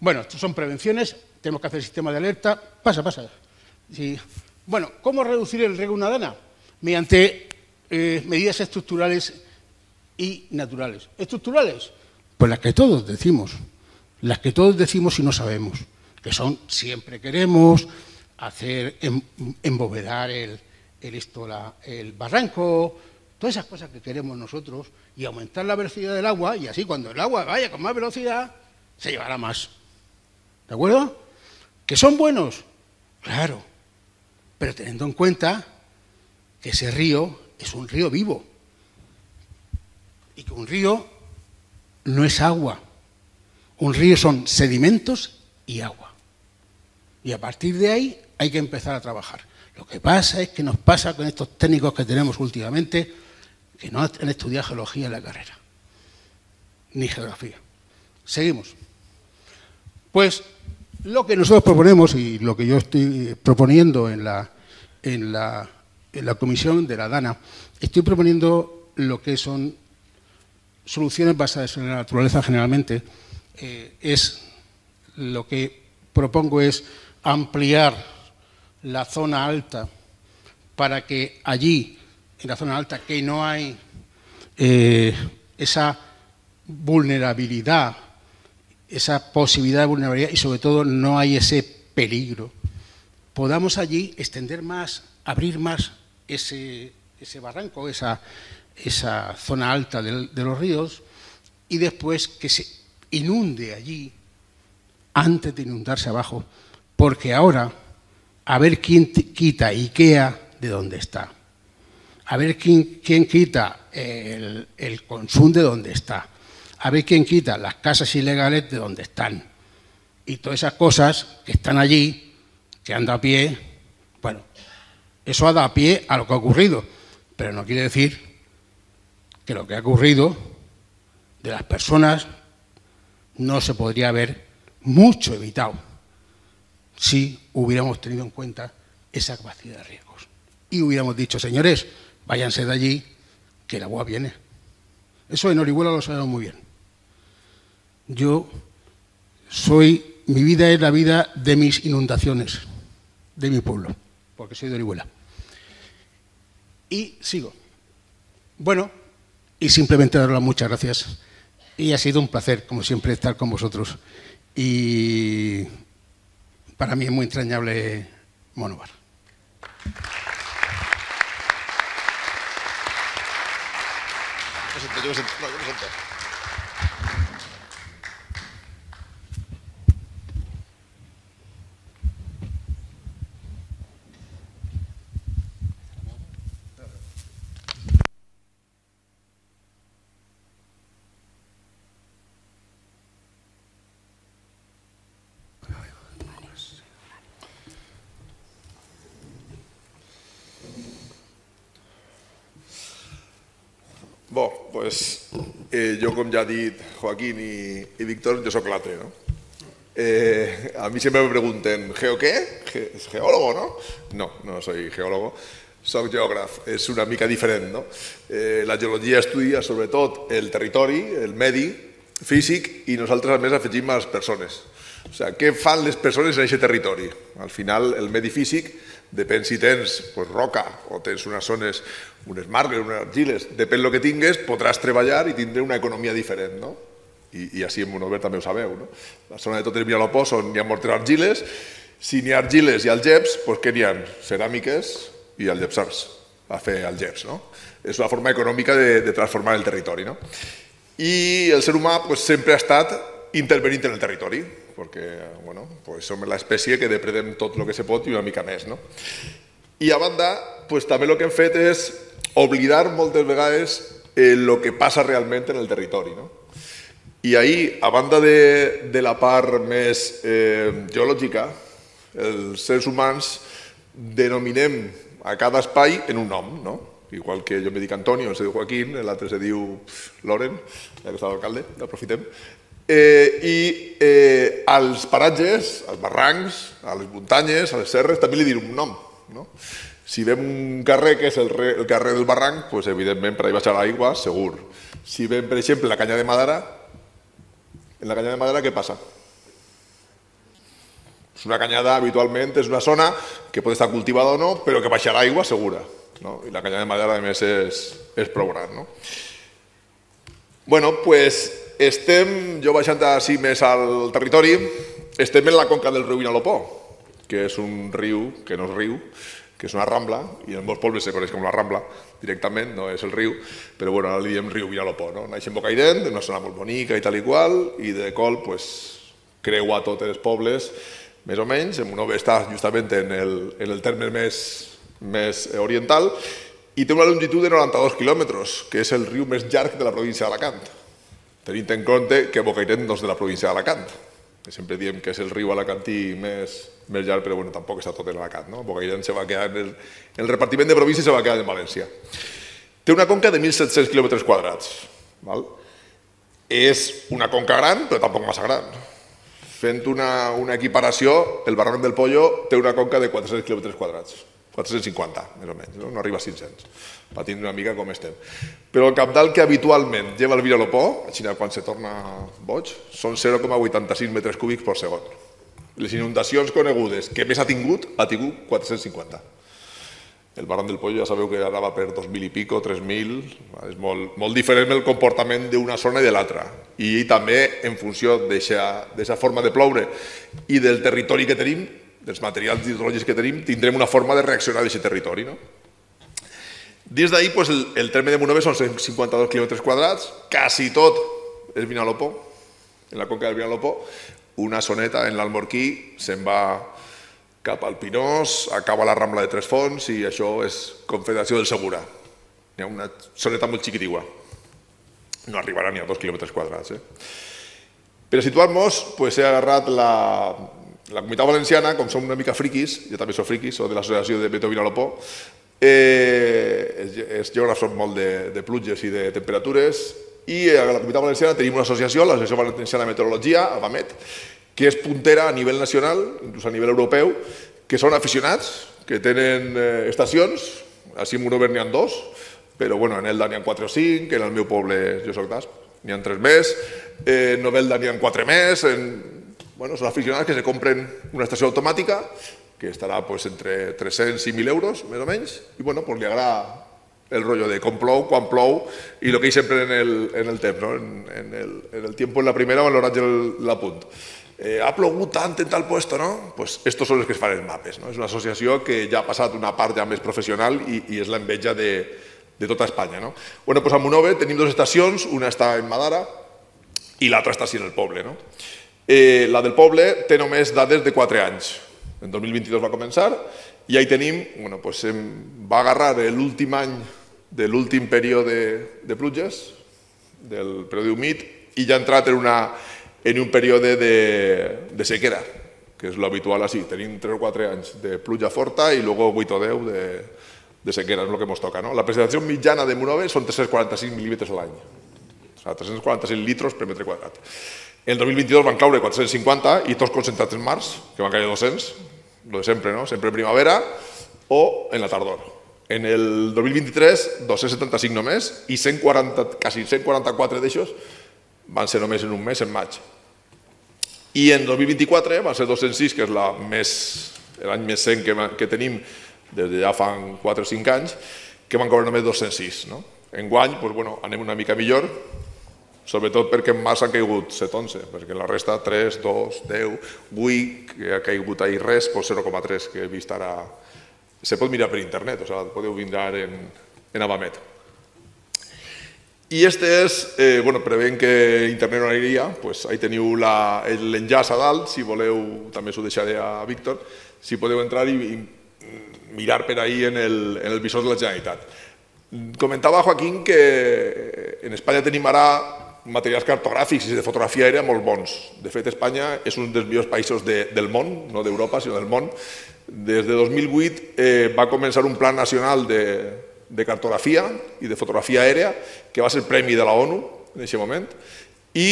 Bueno, estas son prevenciones, tenemos que hacer sistema de alerta. Pasa. Sí. Bueno, ¿cómo reducir el riego en una dana? Mediante medidas estructurales y naturales. ¿Estructurales? Pues las que todos decimos y no sabemos, que son siempre queremos hacer embovedar el barranco, todas esas cosas que queremos nosotros, y aumentar la velocidad del agua, y así cuando el agua vaya con más velocidad, se llevará más. ¿De acuerdo? ¿Que son buenos? Claro, pero teniendo en cuenta que ese río es un río vivo, y que un río no es agua, un río son sedimentos y agua. Y a partir de ahí hay que empezar a trabajar. Lo que pasa es que nos pasa con estos técnicos que tenemos últimamente, que no han estudiado geología en la carrera, ni geografía. Seguimos. Pues lo que nosotros proponemos y lo que yo estoy proponiendo en la comisión de la DANA, estoy proponiendo lo que son soluciones basadas en la naturaleza generalmente. Lo que propongo es ampliar la zona alta para que allí, en la zona alta, que no hay esa vulnerabilidad, esa posibilidad de vulnerabilidad y sobre todo no hay ese peligro, podamos allí extender más, abrir más ese barranco, esa zona alta de los ríos, y después que se inunde allí antes de inundarse abajo, porque ahora a ver quién quita IKEA de donde está, a ver quién quita el Consum de donde está, a ver quién quita las casas ilegales de donde están, y todas esas cosas que están allí, que han dado pie, bueno, eso ha dado pie a lo que ha ocurrido, pero no quiere decir que lo que ha ocurrido de las personas no se podría haber mucho evitado si hubiéramos tenido en cuenta esa capacidad de riesgos. Y hubiéramos dicho, señores, váyanse de allí, que el agua viene. Eso en Orihuela lo sabemos muy bien. Mi vida es la vida de mis inundaciones, de mi pueblo, porque soy de Orihuela. Y sigo. Bueno, y simplemente daros las muchas gracias. Y ha sido un placer, como siempre, estar con vosotros. Y para mí es muy entrañable Monóvar. Yo me siento. Bon, pues, jo, com ja ha dit Joaquín i Víctor, jo soc l'altre, no? A mí siempre me pregunten, ¿geo qué? ¿Es geólogo, no? No, no soy geólogo, soc geògraf, és una mica diferent, no? La geologia estudia sobretot el territori, el medi físic, i nosaltres a més afegim a les persones. O sigui, què fan les persones en aquest territori? Al final, el medi físic depèn si tens roca o tens unes zones, unes margues, unes argiles, depèn del que tingues, podràs treballar i tindre una economia diferent, no? I així en Monòver també ho sabeu, no? La zona de tot el Vinalopó on hi ha moltes argiles, si n'hi ha argiles i algeps, doncs què n'hi ha? Ceràmiques i algepsars a fer algeps, no? És una forma econòmica de transformar el territori, no? I el ser humà sempre ha estat intervenint en el territori, perquè som l'espècie que depredem tot el que se pot i una mica més. I a banda, també el que hem fet és oblidar moltes vegades el que passa realment en el territori. I ahir, a banda de la part més geològica, els seres humans denominem a cada espai en un nom, igual que jo me dic Antonio, se diu Joaquín, l'altre se diu Loren, ja que està l'alcalde, l'aprofitem. I als paratges, als barrancs, a les muntanyes, a les serres, també li direm un nom. no? Si veiem un carrer, que és el carrer del Barranc, doncs, evidentment, per ahí baixar l'aigua, segur. Si veiem, per exemple, la Canya de Madara, en la Canya de Madara, què passa? És una canyada, habitualment, és una zona que pot estar cultivada o no, però que baixarà aigua segura, no? I la Canya de Madara, a més, és prou gran, no? Bueno, doncs, jo baixant així més al territori, estem en la conca del riu Vinalopó, que és un riu, que no és riu, que és una rambla, i en molts pobles se coneix com la rambla, directament, no és el riu, però bueno, ara li diem riu Vinalopó, no? Naix en Bocairent, en una zona molt bonica i tal i qual, i de col, pues, creua tots els pobles, més o menys. En Monove està justament en el terme més oriental, i té una longitud de 92 quilòmetres, que és el riu més llarg de la província d'Alacant, tenint en compte que Bocairent no és de la província d'Alacant. Sempre diem que és el riu alacantí més llarg, però bueno, tampoc està tot en Alacant, no? Bocairent se va quedar en el repartiment de províncies, se va quedar en València. Té una conca de 1.700 quilòmetres quadrats. És una conca gran, però tampoc massa gran. Fent una equiparació, el Barranc del Pollo té una conca de 400 quilòmetres quadrats, 450, més o menys, no arriba a 500, patint una mica com estem. Però el cabdal que habitualment lleva el Vinalopó, a Xina quan se torna boig, són 0,86 metres cúbics per segon. Les inundacions conegudes que més ha tingut 450. El Barranc del Pollo ja sabeu que anava per 2.000 i pico, 3.000, és molt diferent el comportament d'una zona i de l'altra. I també en funció d'aquesta forma de ploure i del territori que tenim, dels materials hidrològics que tenim, tindrem una forma de reaccionar d'aquest territori. Dins d'ahir, el terme de Monove són 152 quilòmetres quadrats, quasi tot és Vinalopó, en la conca del Vinalopó, una zoneta en l'Almorquí se'n va cap al Pinós, acaba la Rambla de Tres Fonts i això és Confederació del Segura. Hi ha una zoneta molt xiquitigua. No arribarà ni a 2 quilòmetres quadrats. Per a situar-nos, he agarrat la Comunitat Valenciana, com som una mica friquis, jo també soc friquis, soc de l'associació de Beto Vinalopó, els geògrafs són molt de pluges i de temperatures, i a la Comunitat Valenciana tenim una associació, l'Associació Valenciana de Meteorologia, AVAMET, que és puntera a nivell nacional, inclús a nivell europeu, que són aficionats, que tenen estacions, així en Monove n'hi ha 2, però en Elda n'hi ha 4 o 5, en el meu poble, jo soc d'Asp, n'hi ha 3 més, en Novelda n'hi ha 4 més, són aficionats que se compren una estació automàtica, que estarà entre 300 i 1.000 euros, més o menys, i li agrada el rotllo de com plou, quan plou, i el que hi sempre en el temps, en el tiempo en la primera o en l'oratge en l'apunt. Ha plogut tant en tal puesto, no? Pues estos són els que es fan els mapes, no? És una associació que ja ha passat una part ja més professional i és l'enveja de tota Espanya, no? Bueno, doncs a Monove tenim 2 estacions, una està en Madara i l'altra està així en el poble, no? La del poble té només dades de 4 anys. En 2022 va començar i ahí tenim, doncs va agarrar l'últim any de l'últim període de pluges, del període humit, i ja ha entrat en un període de sequera, que és l'habitual així. Tenim 3 o 4 anys de pluja forta i luego 8 o 10 de sequera, és el que ens toca. La precipitació mitjana de Monove són 345 mil·límetres a l'any, o sigui, 345 litros per metre quadrat. En el 2022 van caure 450 i tots concentrats en març, que van caure 200, lo de sempre, sempre en primavera o en la tardor. En el 2023, 275 només, i quasi 144 d'aixòs van ser només en un mes, en maig. I en 2024 van ser 206, que és l'any més sent que tenim des de ja fa 4 o 5 anys, que van cobrar només 206. Enguany anem una mica millor, sobretot perquè en març han caigut 7-11, perquè en la resta 3, 2, 10, 8, que ha caigut ahir res, 0,3, que he vist ara. Se pot mirar per internet, o sigui, podeu mirar en Avamet. I preveient que internet no aniria, ahí teniu l'enllaç a dalt, si voleu, també s'ho deixaré a Víctor, si podeu entrar i mirar per ahí en el visor de la Generalitat. Comentava Joaquín que en Espanya tenim ara materials cartogràfics i de fotografia aèria molt bons. De fet, Espanya és un dels millors països del món, no d'Europa, sinó del món. Des de 2008 va començar un Pla Nacional de cartografia i de fotografia aèria, que va ser premi de la ONU en aquest moment, i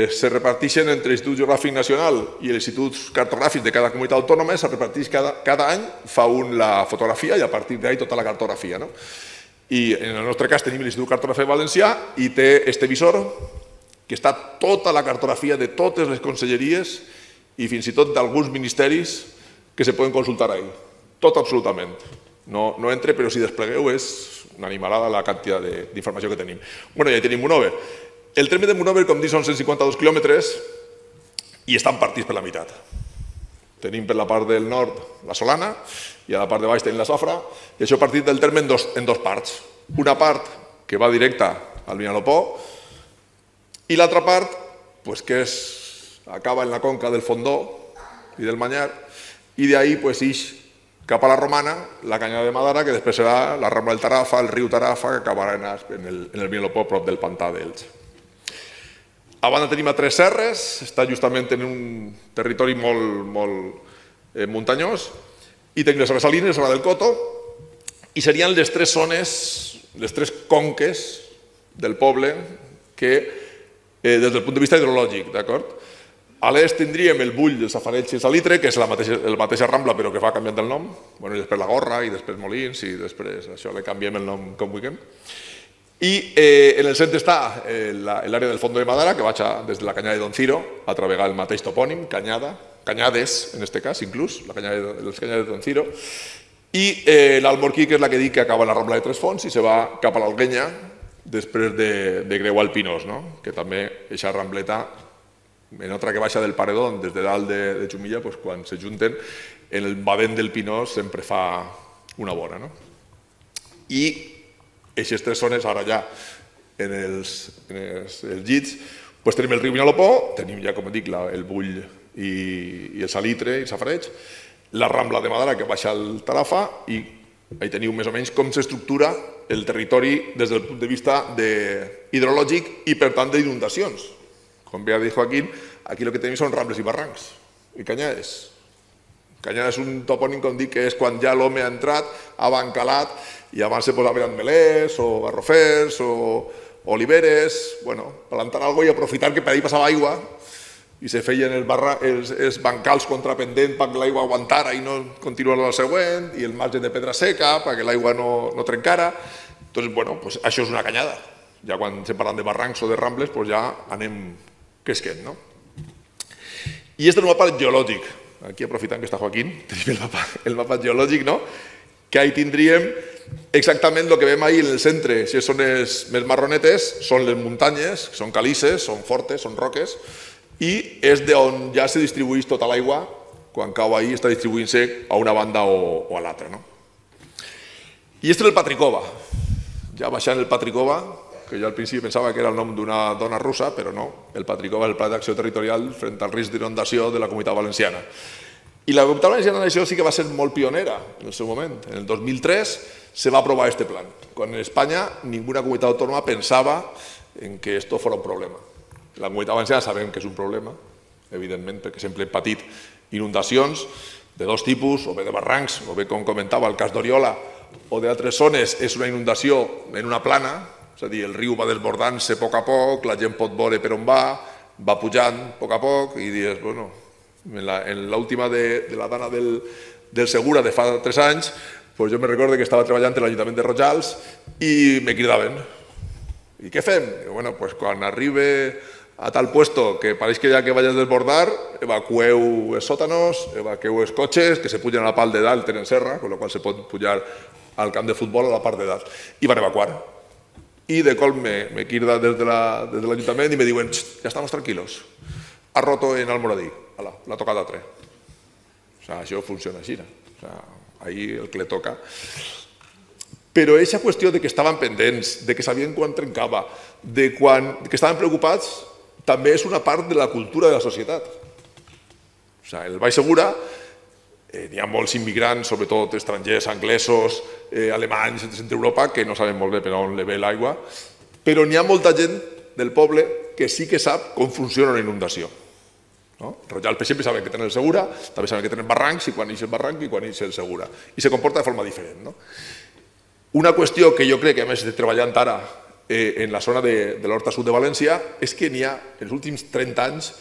se reparteixen entre l'Institut Geogràfic Nacional i els instituts cartogràfics de cada comunitat autònoma, se reparteix cada any, fa un la fotografia i a partir d'ahí tota la cartografia. I en el nostre cas tenim l'Institut Cartogràfic Valencià i té este visor que està tota la cartografia de totes les conselleries i fins i tot d'alguns ministeris que se poden consultar ahí. Tot absolutament. No entre, però si desplegueu és una animalada la quantitat d'informació que tenim. Bueno, ja tenim Monòver. El terme de Monòver, com dic, són 152 quilòmetres i estan partits per la meitat. Tenim per la part del nord la Solana i a la part de baix tenim la Safra i això partit del terme en dos parts. Una part que va directa al Vinalopó i l'altra part que acaba en la conca del Fondó i del Manyar i d'ahí ix cap a la Romana, la Canyada de Madara, que després serà la Rambla del Tarafa, el riu Tarafa, que acabarà en el Vinalopó prop del pantà d'Elx. A banda tenim a Tres Serres, està justament en un territori molt muntanyós, i tenim les Salines, la Serra del Coto, i serien les tres zones, les tres conques del poble que, des del punt de vista hidrològic, d'acord? A l'est tindríem el Bull, el Safareig i el Salitre, que és la mateixa Rambla, però que va canviant el nom, i després la Gorra, i després Molins, i després això li canviem el nom com vulguem. I en el centre està l'àrea del Fondo de Madara, que vaig des de la Canyada de Don Ciro, a travegar el mateix topònim, Canyades, en aquest cas, inclús, les Canyades de Don Ciro, i l'Almorquí, que és la que dic que acaba en la Rambla de Tres Fonts i se va cap a l'Alguenya després de creuar el Pinós, que també aquesta rambleta, en altra que baixa del Paredón, des de dalt de Xumilla, quan se junten, en el badent del Pinós sempre fa una bona. I aquestes tres zones, ara ja, en els llits, tenim el riu Vinalopó, tenim ja, com dic, el Bull i el Salitre i el Safareig, la Rambla de Madara, que baixa al Tarafa, i ahí teniu més o menys com s'estructura el territori des del punt de vista hidrològic i, per tant, d'inundacions. Com bé ha dit Joaquín, aquí el que tenim són rambles i barrancs i canyades. Canyada és un topònim, com dic, que és quan ja l'home ha entrat, ha bancalat, i abans se posaven ametllers o garrofers o oliveres, plantar alguna cosa i aprofitar que per ahí passava aigua i se feien els bancals contrapendents perquè l'aigua aguantara i no continuara la següent, i el marge de pedra seca perquè l'aigua no trencara. Doncs, això és una canyada. Ja quan estem parlant de barrancs o de rambles, ja anem cresquent. I aquest és el mapa geològic. Aquí, aprofitant que està Joaquín, tenim el mapa geològic, que ahí tindríem exactament el que veiem ahí en el centre. Si són les més marronetes, són les muntanyes, són calices, són fortes, són roques, i és d'on ja se distribueix tota l'aigua, quan cau ahí està distribuint-se a una banda o a l'altra. I aquest és el Patricova. Ja baixant el Patricova, que jo al principi pensava que era el nom d'una dona russa, però no, el Patricova és el Pla d'Acció Territorial front al risc d'inundació de la Comunitat Valenciana. I la Comunitat Valenciana d'això sí que va ser molt pionera en el seu moment. En el 2003 se va aprovar aquest plan, quan en Espanya ninguna comunitat autònoma pensava en que esto fora un problema. La Comunitat Valenciana sabem que és un problema, evidentment, perquè sempre hem patit inundacions de dos tipus, o bé de barrancs, o bé, com comentava, el cas d'Oriola, o d'altres zones, és una inundació en una plana, és a dir, el riu va desbordant-se a poc, la gent pot veure per on va pujant a poc, i dius, bueno, en l'última de la dana del Segura de fa 3 anys, jo me recordo que estava treballant a l'Ajuntament de Rojals i me cridaven. I què fem? Bueno, quan arribi a tal puesto que pareix que ja que vayas a desbordar, evacueu els sòtanos, evacueu els cotxes, que se pugen a la part de dalt, tenen serra, con lo qual se pot pujar al camp de futbol a la part de dalt. I van evacuar. I de cop me crida des de l'Ajuntament i me diuen, ja estamos tranquilos, ha roto en Almoradí, la tocada 3. O sea, això funciona així. O sea, ahí el que le toca. Però aquesta qüestió de que estaven pendents, de que sabien quan trencava, de que estaven preocupats, també és una part de la cultura de la societat. O sigui, el Baix Segura, hi ha molts immigrants, sobretot estrangers, anglesos, alemanys, de centre Europa, que no saben molt bé per on li ve l'aigua, però n'hi ha molta gent del poble que sí que sap com funciona una inundació. Rojals, per exemple, saben que tenen el Segura, també saben que tenen barrancs, i quan ix el barranc i quan ix el Segura. I se comporta de forma diferent. Una qüestió que jo crec que a més estic treballant ara en la zona de l'Horta Sud de València, és que n'hi ha, en els últims 30 anys,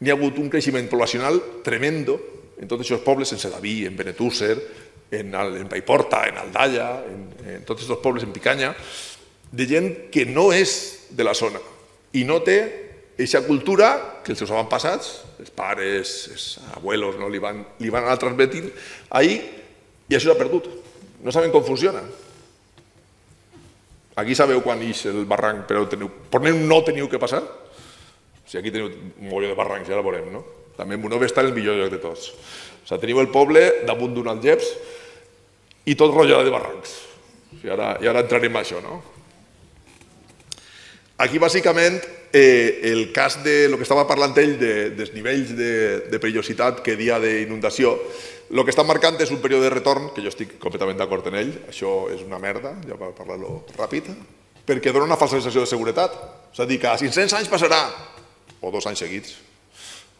n'hi ha hagut un creixement poblacional tremendo en tots aquests pobles, en Sedaví, en Benetússer, en Paiporta, en Aldalla, en tots aquests pobles, en Picanya, de gent que no és de la zona i no té aquesta cultura que els seus avantpassats, els pares, els abuelos, li van anar transmetint ahir, i això s'ha perdut. No saben com funciona. Aquí sabeu quan ix el barranc, però no teniu que passar? Si aquí teniu un molló de barrancs, ja la veurem, no? També Monove està en el millor lloc de tots. O sigui, teniu el poble damunt d'un algeps i tot rotllat de barrancs. I ara entrarem en això, no? Aquí, bàsicament, el cas de lo que estava parlant ell, dels nivells de perillositat que dia d'inundació, el que està marcant és un període de retorn, que jo estic completament d'acord en ell, això és una merda, ja per parlar-lo ràpid, perquè dona una falsa sensació de seguretat. És a dir, que a 500 anys passarà, o 2 anys seguits.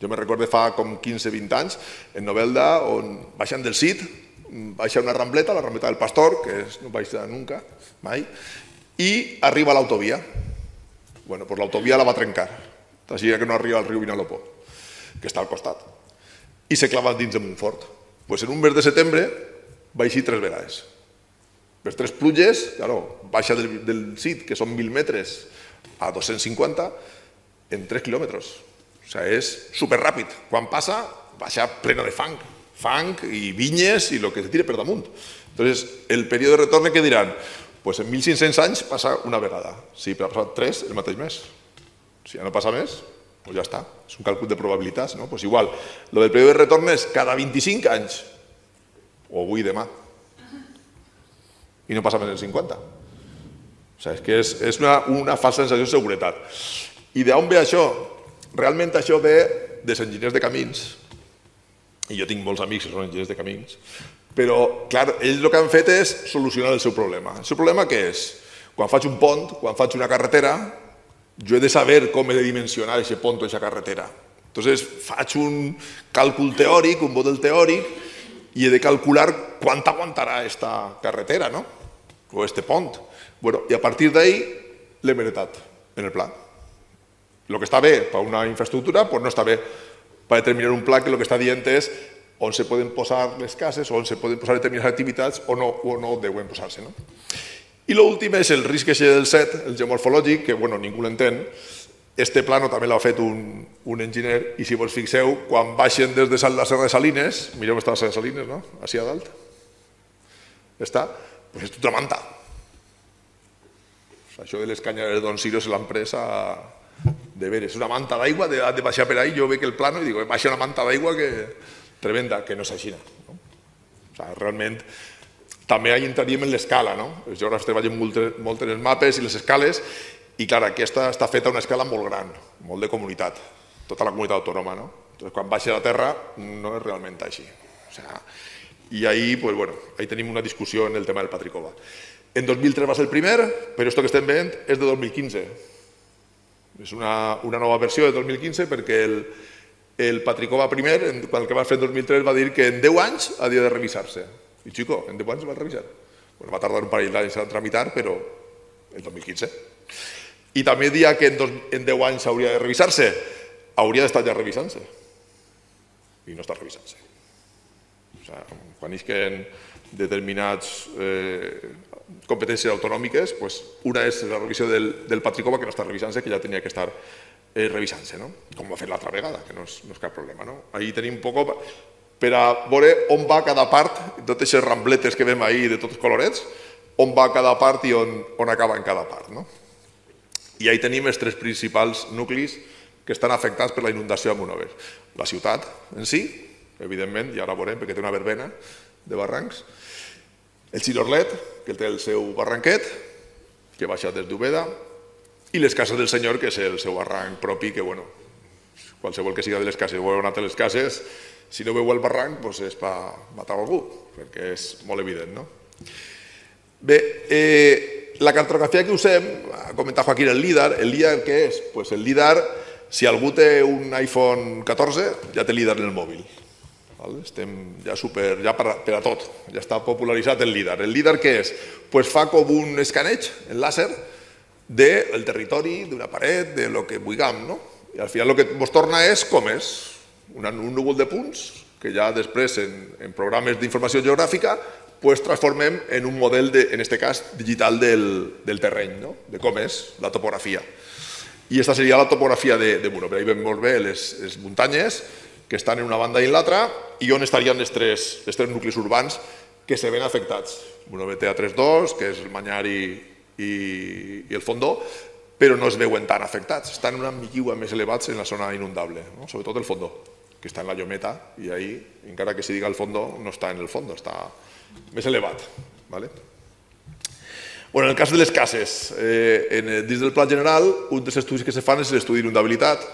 Jo me recordo fa com 15-20 anys, en Novelda, on baixant del Cid, baixa una rambleta, la rambleta del Pastor, que no baixa nunca, mai, i arriba a l'autovia. Bueno, pues l'autovia la va trencar, així que no arriba al riu Vinalopó, que està al costat, i se clava dins de Montfort. Pues en un mes de setembre va eixir 3 vegades. Les 3 pluges, baixa del Cid, que són 1.000 metres, a 250, en 3 quilòmetres. O sigui, és superràpid. Quan passa, baixa plena de fang. Fang i vinyes i el que se tira per damunt. Entonces, el període de retorn, què diran? Pues en 1.500 anys passa una vegada. Si ha passat 3, el mateix mes. Si ja no passa més, pues ja està. És un càlcul de probabilitats, no? Pues igual, el del període de retorn és cada 25 anys, o avui demà, i no passa més en 50. O sigui, és que és una falsa sensació de seguretat. I d'on ve això? Realment això ve dels enginyers de camins, i jo tinc molts amics que són enginyers de camins, però, clar, ells el que han fet és solucionar el seu problema. El seu problema què és? Quan faig un pont, quan faig una carretera, jo he de saber com he de dimensionar aquest pont o aquesta carretera. Entonces, faig un càlcul teòric, un model teòric, i he de calcular quant aguantarà aquesta carretera, no? O este pont. Bueno, i a partir d'ahí l'hem heretat en el pla. El que està bé per una infraestructura, pues no està bé per determinar un pla que el que està dient és on se poden posar les cases, on se poden posar determinades activitats o no deuen posar-se. I l'últim és el risc del set, el geomorfològic, que ningú l'entén. Este plano també l'ha fet un enginyer i si vos fixeu, quan baixen des de la Serra de Salines, mireu està la Serra de Salines, no? Així a dalt. Està, doncs és tota manta. Això de les canyades d'On Siro se l'han pres de veres. És una manta d'aigua, de baixar per ahí, jo veig el plano i dic, baixa una manta d'aigua que tremenda, que no és així. Realment, també hi entraríem en l'escala. Els geògrafs treballen molt en els mapes i les escales, i clar, aquesta està feta a una escala molt gran, molt de comunitat, tota la comunitat autònoma. Quan baixa la terra no és realment així. I ahí tenim una discussió en el tema del Patricova. En 2003 va ser el primer, però això que estem veient és de 2015. És una nova versió de 2015 perquè el Patricova primer, quan el que va fer en 2003, va dir que en 10 anys havia de revisar-se. I xico, en 10 anys va revisar. Va tardar un parell d'anys a tramitar, però en 2015. I també dia que en 10 anys hauria de revisar-se, hauria d'estar ja revisant-se. I no està revisant-se. Quan isquen determinats competències autonòmiques, una és la revisió del Patricova, que no està revisant-se, que ja tenia que estar revisant-se, com va fer l'altra vegada, que no és cap problema. Ahí tenim un poc per a veure on va cada part, totes aquestes rambletes que veiem ahí de tots colorets, on va cada part i on acaba en cada part. I ahí tenim els 3 principals nuclis que estan afectats per la inundació a Monove. La ciutat en si, evidentment, i ara veurem perquè té una verbena de barrancs, el Xilorlet, que té el seu barranquet, que baixa des d'Úbeda, i les cases del senyor, que és el seu barranc propi, que qualsevol que siga de les cases, heu anat a les cases, si no veu el barranc és per matar algú, perquè és molt evident. Bé, la cartografia que usem, ha comentat Joaquín el LIDAR què és? El LIDAR, si algú té un iPhone 14, ja té LIDAR en el mòbil. Estem ja per a tot, ja està popularitzat el LIDAR. El LIDAR què és? Fa com un escaneig en làser del territori, d'una paret, de lo que vulguem, no? I al final el que ens torna és com és, un núvol de punts que ja després en programes d'informació geogràfica pues transformem en un model, en aquest cas, digital del terreny, no? De com és la topografia. I aquesta seria la topografia de Muro. Per ahí veiem molt bé les muntanyes que estan en una banda i en l'altra i on estarien els tres nuclis urbans que se ven afectats. Muro té A32, que és el Manyar i el Fondó, però no es veuen tan afectats. Estan una miquilla més elevats en la zona inundable, sobretot el Fondó, que està en la Llometa, i ahí, encara que s'hi diga el Fondó, no està en el Fondó, està més elevat. En el cas de les cases, dins del Pla General, un dels estudis que se fan és l'estudi d'inundabilitat,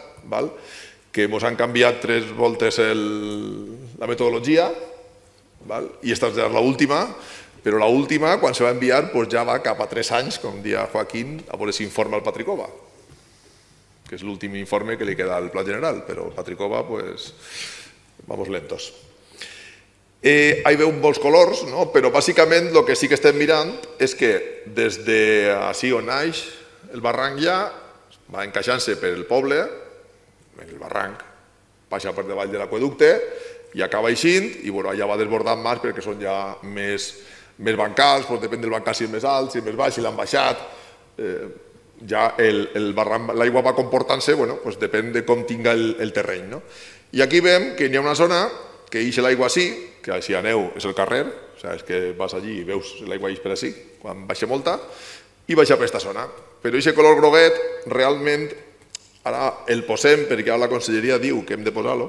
que ens han canviat 3 voltes la metodologia, i aquesta és l'última, però l'última, quan se va enviar, ja va cap a 3 anys, com dia Joaquín, a veure si informa el Patricova, que és l'últim informe que li queda al Pla General, però el Patricova, vamos lentos. Hi veu molts colors, però bàsicament el que sí que estem mirant és que des d'ací on naix el barranc ja va encaixant-se per el poble, el barranc baixa per davall de l'aqüeducte i acaba eixint i ja va desbordant més perquè són ja més bancals, depèn del bancal si és més alt, si és més baix, si l'han baixat, ja l'aigua va comportant-se, depèn de com tinga el terreny. I aquí veiem que hi ha una zona que ix l'aigua així, que si aneu és el carrer, és que vas allí i veus l'aigua ix per així, quan baixa molta, i baixa per aquesta zona. Però aquest color groguet, realment, ara el posem, perquè ara la conselleria diu que hem de posar-lo,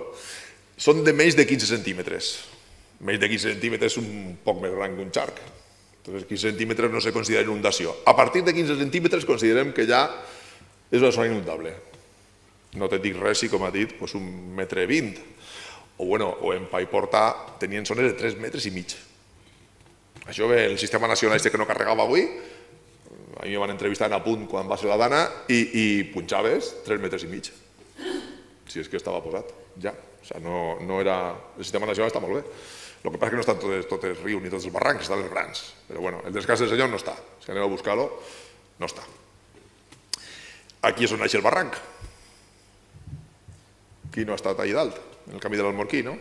són de menys de 15 centímetres. Menys de 15 centímetres és un poc més gran que un xarc. Llavors, 15 centímetres no se considera inundació. A partir de 15 centímetres considerem que ja és una zona inundable. No te dic res si, com ha dit, un metre 20. O en Paiporta tenien zones de 3 metres i mig. Això ve el sistema nacional que no carregava avui, a mi em van entrevistar en Apunt quan va ser la Dana i punxaves 3 metres i mig. Si és que estava posat, ja. No era... El sistema nacional està molt bé. El que passa és que no estan tots els rius ni tots els barrancs, estan els grans. Però en el cas del senyor no està. Si aneu a buscar-lo, no està. Aquí és on naix el barranc. Qui no ha estat allà dalt? En el camí de l'Almorquí, no?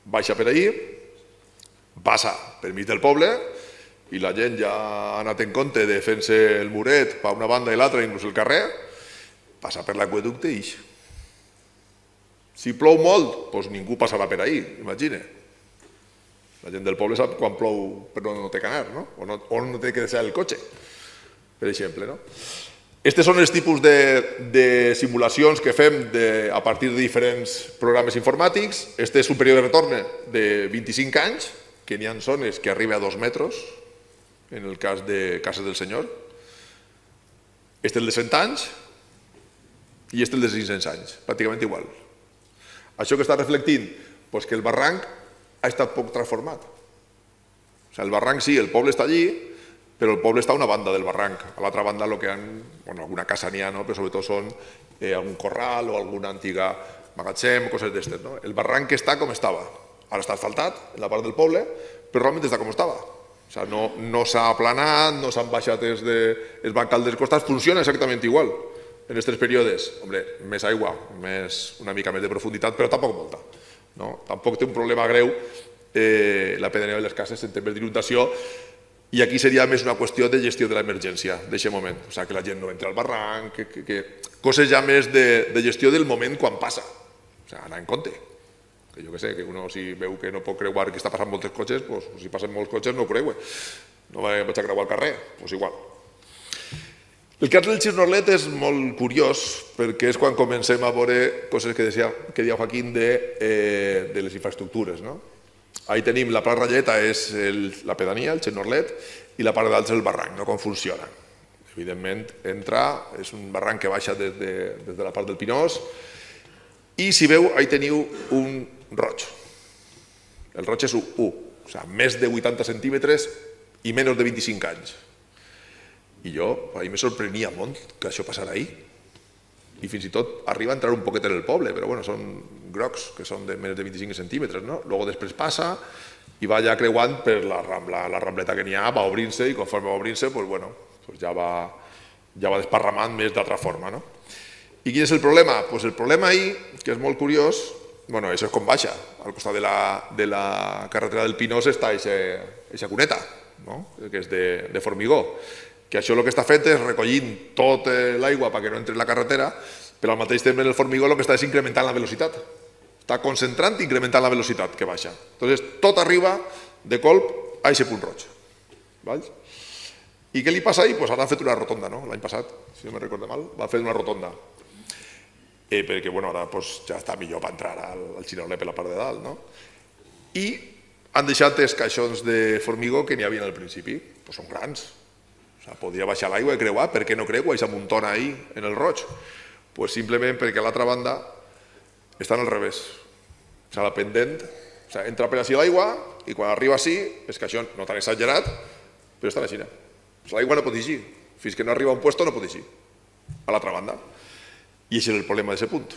Baixa per ahir, passa per mig del poble i la gent ja ha anat en compte de fent-se el muret per una banda i l'altra, inclús el carrer, passa per l'aqüeducte i ix. Si plou molt, doncs ningú passarà per ahir, imagina. La gent del poble sap quan plou per on no té que anar, no? On no té que deixar el cotxe, per exemple, no? Aquests són els tipus de simulacions que fem a partir de diferents programes informàtics. Este és un període de retorn de 25 anys, que n'hi ha zones que arriba a 2 metres, en el cas de Cases del Senyor. Este és el de 100 anys i este és el de 500 anys, pràcticament igual. Això que està reflectint? Que el barranc ha estat poc transformat. El barranc sí, el poble està allí, però el poble està a una banda del barranc. A l'altra banda el que hi ha, alguna casa n'hi ha, però sobretot són algun corral o alguna antiga magatzem o coses d'estes. El barranc està com estava. Ara està asfaltat en la part del poble, però realment està com estava. No s'ha aplanat, no s'han baixat els bancals dels costats, funciona exactament igual en aquests períodes. Hombre, més aigua, una mica més de profunditat, però tampoc molta. Tampoc té un problema greu la pedrera de les cases en termes d'inundació. I aquí seria més una qüestió de gestió de l'emergència, d'aquest moment. Que la gent no entra al barranc, coses ja més de gestió del moment quan passa. Anar en compte. Que jo què sé, que uno si veu que no pot creuar que està passant molts cotxes, si passen molts cotxes no ho creue. No vaig a creuar al carrer, doncs igual. El cas del Xirnorlet és molt curiós perquè és quan comencem a veure coses que deia Joaquín de les infraestructures, no? Ahí tenim la Pla Ralleta, és la pedania, el Xirnorlet, i la part d'alta és el barranc, com funciona. Evidentment, és un barranc que baixa des de la part del Pinós, i si veu, ahí teniu un roig. El roig és 1, més de 80 centímetres i menys de 25 anys. I a mi me sorprenia molt que això passara ahir. I fins i tot arriba a entrar un poquet en el poble, però són grocs que són de menys de 25 centímetres. Després passa i va ja creuant per la rambleta que n'hi ha, va obrint-se i conforme va obrint-se ja ja va desparramant més d'altra forma, no? I quin és el problema? Pues el problema ahí, que és molt curiós, bueno, això és com baixa, al costat de la carretera del Pinós està eixa cuneta, no? Que és de formigó, que això el que està fet és recollint tota l'aigua perquè no entri en la carretera, però al mateix temps el formigó el que està és incrementant la velocitat. Està concentrant i incrementant la velocitat que baixa. Entonces, tot arriba de colp a aquest punt roig. I què li passa ahí? Pues ara han fet una rotonda, no? L'any passat, si no me recordo mal, va fer una rotonda. Perquè, bueno, ara ja està millor per entrar al Xinarle per la part de dalt, no? I han deixat els caixons de formigó que n'hi havia al principi. Pues són grans. O sigui, podria baixar l'aigua i creuar. Per què no creu? Aquesta muntona ahí, en el roig. Pues simplement perquè a l'altra banda estan al revés. O sigui, la pendent, o sigui, entra per així l'aigua i quan arriba així, és que això no tan exagerat, però està així. O sigui, l'aigua no pot eixir. Fins que no arriba a un puesto no pot eixir. A l'altra banda. I aquest és el problema d'aquest punt.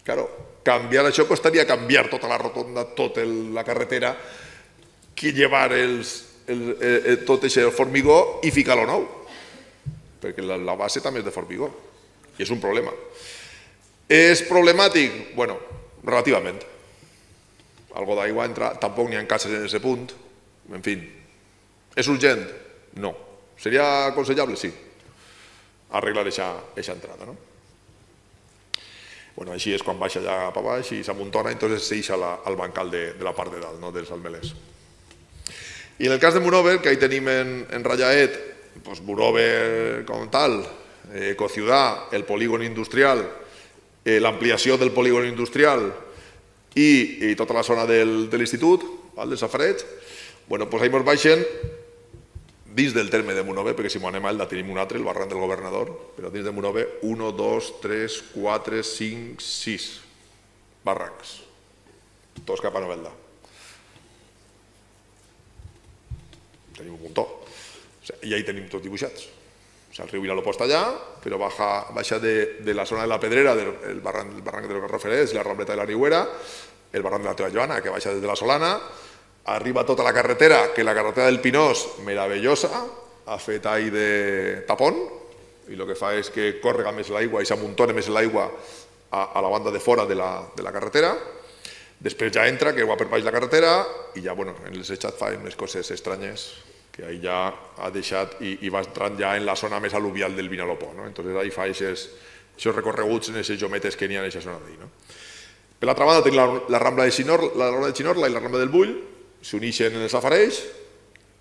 Claro, canviar això costaria canviar tota la rotonda, tota la carretera, que llevar tot aquest formigó i ficar-lo nou. Perquè la base també és de formigó. I és un problema. És problemàtic? Bueno, relativament. Algo d'aigua entra, tampoc n'hi ha cases en aquest punt. En fi, és urgent? No. Seria aconsellable? Sí. Arreglar aquesta entrada, no? Bueno, així és quan baixa ja cap a baix i s'amuntona, entonces s'eixa al bancal de la part de dalt, no? Dels almelers. I en el cas de Monover, que ahí tenim en Rayaet, pues Monover com tal, Ecociudad, el polígono industrial, l'ampliació del polígono industrial i tota la zona de l'institut, del Safareig, bueno, pues ahí ens baixen dins del terme de Monover, perquè si m'ho anem a Elda tenim un altre, el barranc del Governador, però dins de Monover 1, 2, 3, 4, 5, 6 barrancs, tots cap a Novelda. Tenim un muntó. I ahí tenim tots dibuixats. El riu Vinalopó està allà, però baixa de la zona de la Pedrera, el barranc de los Garroferers, la Rambleta de la Riuera, el barranc de la Teva Joana, que baixa des de la Solana, arriba tota la carretera, que la carretera del Pinós, meravellosa, ha fet ahí de tapón, i el que fa és que córrega més l'aigua i s'amuntona més l'aigua a la banda de fora de la carretera. Després ja entra, que va per baix la carretera, i ja, bueno, en els eixats fa més coses estranyes, que ahí ja ha deixat i va entrant ja en la zona més al·luvial del Vinalopó, no? Entonces ahí fa aquests recorreguts en aquests jometes que n'hi ha en aquesta zona d'ahí, no? Per l'altra banda tenim la Rambla de Xinorla i la Rambla del Bull, s'uneixen en el Safareig,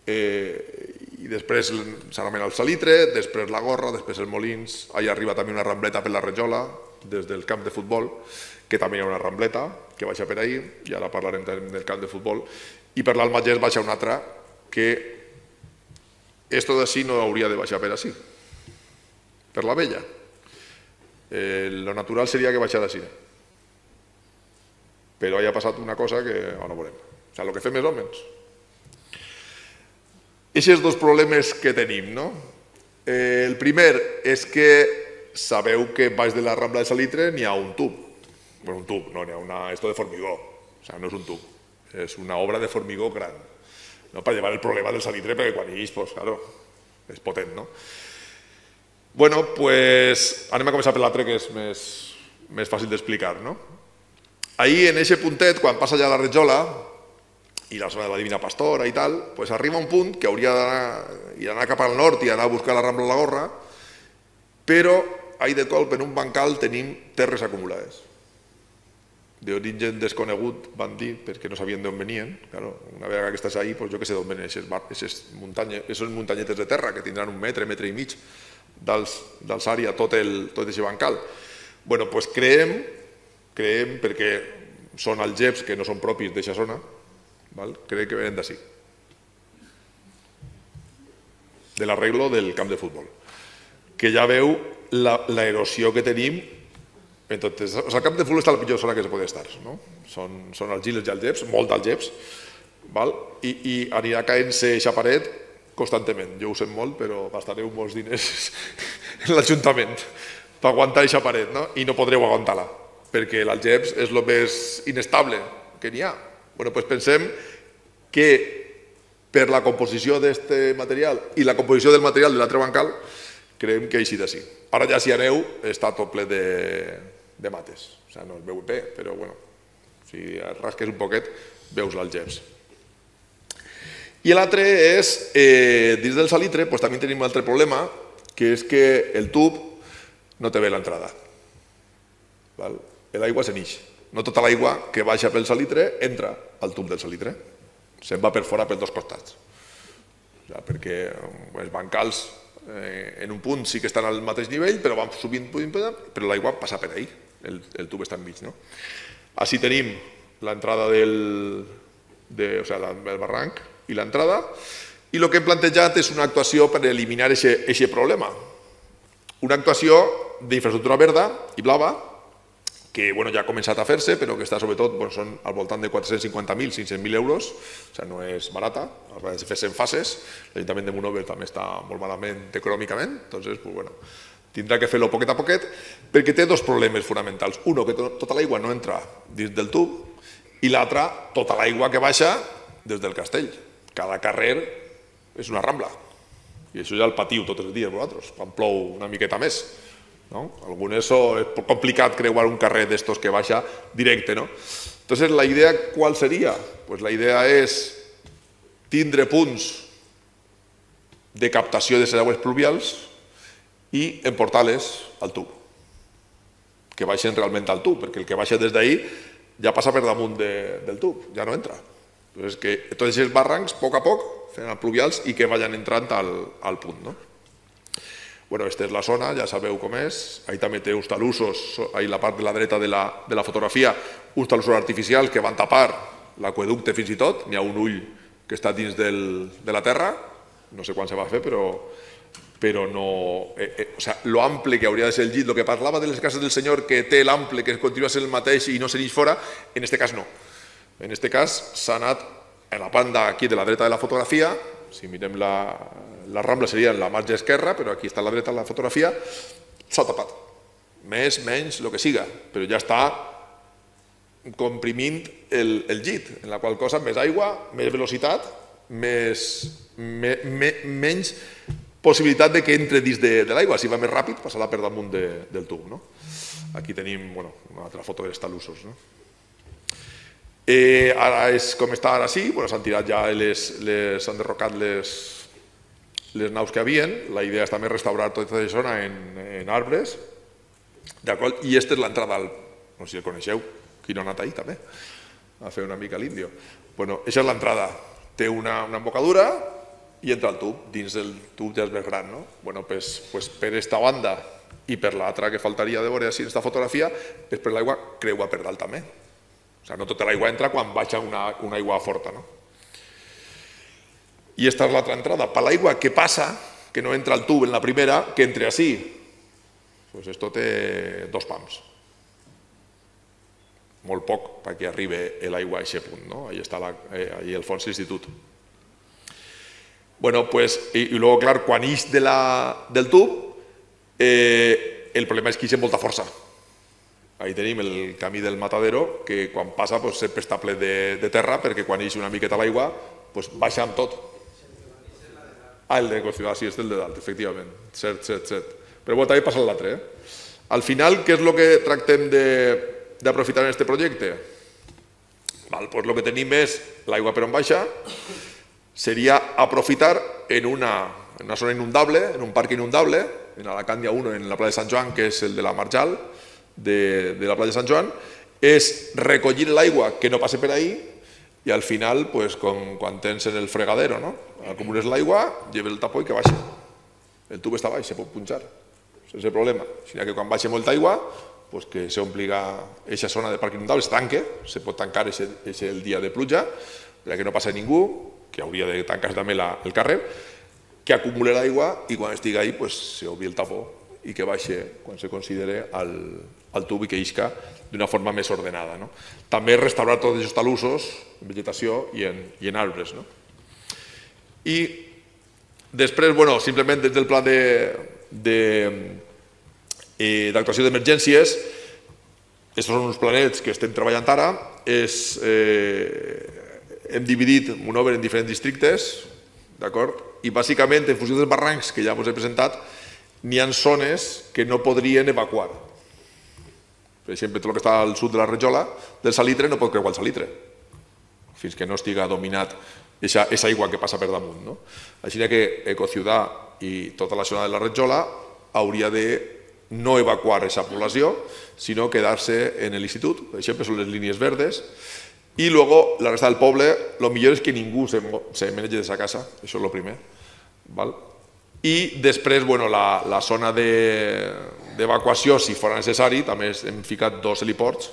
i després s'anomena el Salitre, després la Gorra, després el Molins, ahí arriba també una rambleta per la Rajola, des del camp de futbol, que també hi ha una rambleta que baixa per ahí, i ara parlarem del camp de futbol, i per l'Almagés baixa una altra que esto d'ací no hauria de baixar per ací, per la Vella. Lo natural seria que baixara així. Però hi ha passat una cosa que ara veurem. O sigui, el que fem és homes. Aquests dos problemes que tenim, no? El primer és que sabeu que baix de la Rambla de Salitre n'hi ha un tub. Bueno, un tub, no, n'hi ha esto de formigó. O sigui, no és un tub, és una obra de formigó gran. No, per llevar el problema del Salitre, perquè quan hi és, pues, claro, és potent, no? Bueno, pues anem a començar per l'altre, que és més fàcil d'explicar, no? Ahí, en aquest puntet, quan passa ja la Rajola i la zona de la Divina Pastora i tal, pues arriba un punt que hauria d'anar cap al nord i anar a buscar la Rambla de la Gorra, però ahí de colp, en un bancal, tenim terres acumulades. D'origen desconegut, van dir, perquè no sabien d'on venien. Claro, una vegada que estàs ahí, pues jo que sé d'on venen aquestes muntanyetes de terra que tindran un metre i mig d'alçària tot aquest bancal. Bueno, pues creem, perquè són algeps que no són propis d'aquesta zona, creiem que venen d'ací, de l'arreglo del camp de futbol, que ja veu l'erosió que tenim. Entonces, el camp de futbol està a la pitjor zona que se pot estar, no? Són argiles i algeps, molt d'algeps, i anirà caient-se aquesta paret constantment. Jo ho sé molt, però gastareu molts diners en l'Ajuntament per aguantar aquesta paret, no? I no podreu aguantar-la, perquè l'algeps és el més inestable que n'hi ha. Bueno, doncs pensem que per la composició d'aquest material i la composició del material de l'altre bancal, creiem que així d'ací. Ara ja si aneu està tot ple de mates, o sigui, no es veu bé, però bueno, si rasques un poquet veus l'algeps. I l'altre és, dins del salitre també tenim un altre problema, que és que el tub no té bé l'entrada. L'aigua se n'ix. No tota l'aigua que baixa pel salitre entra al tub del salitre. Se'n va per fora pels dos costats. Perquè els bancals en un punt sí que estan al mateix nivell, però van subint, però l'aigua passa per ahí. El tub està enmig. Així tenim l'entrada del barranc i l'entrada, i el que hem plantejat és una actuació per eliminar aquest problema. Una actuació d'infraestructura verda i blava, que ja ha començat a fer-se, però que està sobretot són al voltant de 450.000, 500.000 euros, o sigui, no és barata, ha de fer-se en fases. L'Ajuntament de Monòver també està molt malament econòmicament, doncs tindrà que fer-lo poquet a poquet, perquè té dos problemes fonamentals. Un, que tota l'aigua no entra dins del tub, i l'altre, tota l'aigua que baixa des del castell. Cada carrer és una rambla. I això ja el patiu tots els dies vosaltres, quan plou una miqueta més. Algunes és complicat creuar un carrer d'estos que baixa directe. Entonces, la idea qual seria? La idea és tindre punts de captació de les aigües pluvials i emportar-les al tub, que baixen realment al tub, perquè el que baixa des d'ahí ja passa per damunt del tub, ja no entra. Entonces, que tots aquests barrancs, a poc, fent pluvials i que vagin entrant al punt. Aquesta és la zona, ja sabeu com és. Ahí també té uns talussos, a la part de la dreta de la fotografia, uns talussos artificials que van tapar l'aqüeducte fins i tot. N'hi ha un ull que està dins de la terra, no sé quan se va fer, però no... O sigui, l'ample que hauria de ser el llit, el que parlava de les cases del senyor, que té l'ample, que continua sent el mateix i no se n'eix fora, en aquest cas no. En aquest cas s'ha anat en la banda aquí de la dreta de la fotografia, si mirem la rambla seria en la marge esquerra, però aquí està a la dreta de la fotografia, s'ha tapat. Més, menys, el que siga, però ja està comprimint el llit, en la qual cosa més aigua, més velocitat, menys possibilitat de que entre dins de l'aigua. Si va més ràpid, passarà per damunt del tub. Aquí tenim una altra foto dels talussos. Ara és com està ara sí, s'han tirat ja, s'han derrocat les naus que havien. La idea és també restaurar tota aquesta zona en arbres. I aquesta és l'entrada, no sé si el coneixeu, qui no ha anat ahí també, a fer una mica l'índio. Aquesta és l'entrada, té una embocadura i entra al tub, dins del tub ja és més gran. Per aquesta banda i per l'altra que faltaria de veure així en aquesta fotografia, és per l'aigua creua per dalt també. O sigui, no tota l'aigua entra quan baixa una aigua forta. I aquesta és l'altra entrada. Per l'aigua que passa, que no entra al tub en la primera, que entre així, esto té 2 pams. Molt poc perquè arribi l'aigua a aquest punt. Allà està al fons l'institut. I luego, clar, quan ix del tub, el problema és que ix amb molta força. Ahí tenim el camí del Matadero, que quan passa sempre està ple de terra, perquè quan ix una miqueta l'aigua baixa amb tot. El de Cociudad, sí, és el de dalt, efectivament. Cert. Però també passa l'altre. Al final, què és el que tractem d'aprofitar en aquest projecte? El que tenim és l'aigua per on baixa, seria aprofitar en una zona inundable, en un parc inundable, en Alacant hi ha un, en la plaça de Sant Joan, que és el de la Marjal, de la platja de Sant Joan, és recollir l'aigua que no passe per ahí i al final, quan tens en el fregadero, acumules l'aigua, lleves el tapó i que baixa. El tub està baix, se pot punxar, sense problema. Sinó que quan baixa molta aigua, que s'ompliga aquesta zona de parc inundable, es tanque, se pot tancar el dia de pluja, perquè no passa ningú, que hauria de tancar també el carrer, que acumula l'aigua i quan estigui ahí s'obri el tapó i que baixa quan se considere al tub i que isca d'una forma més ordenada. També restaurar tots aquests talussos en vegetació i en arbres. I després, simplement des del pla d'actuació d'emergències, aquests són uns planets que estem treballant ara, hem dividit Monòver en diferents districtes, i bàsicament, en funció dels barrancs que ja us he presentat, n'hi ha zones que no podrien evacuar. Per exemple, tot el que està al sud de la Rajola, del salitre, no pot creuar el salitre, fins que no estiga dominat aquesta aigua que passa per damunt. Així que Ecociudad i tota la zona de la Rajola hauria de no evacuar aquesta població, sinó quedar-se en l'institut, per exemple, són les línies verdes, i luego la resta del poble, el millor és que ningú se menegi de sa casa, això és el primer. I després, la zona d'evacuació, si fos necessari, també hem ficat 2 heliports,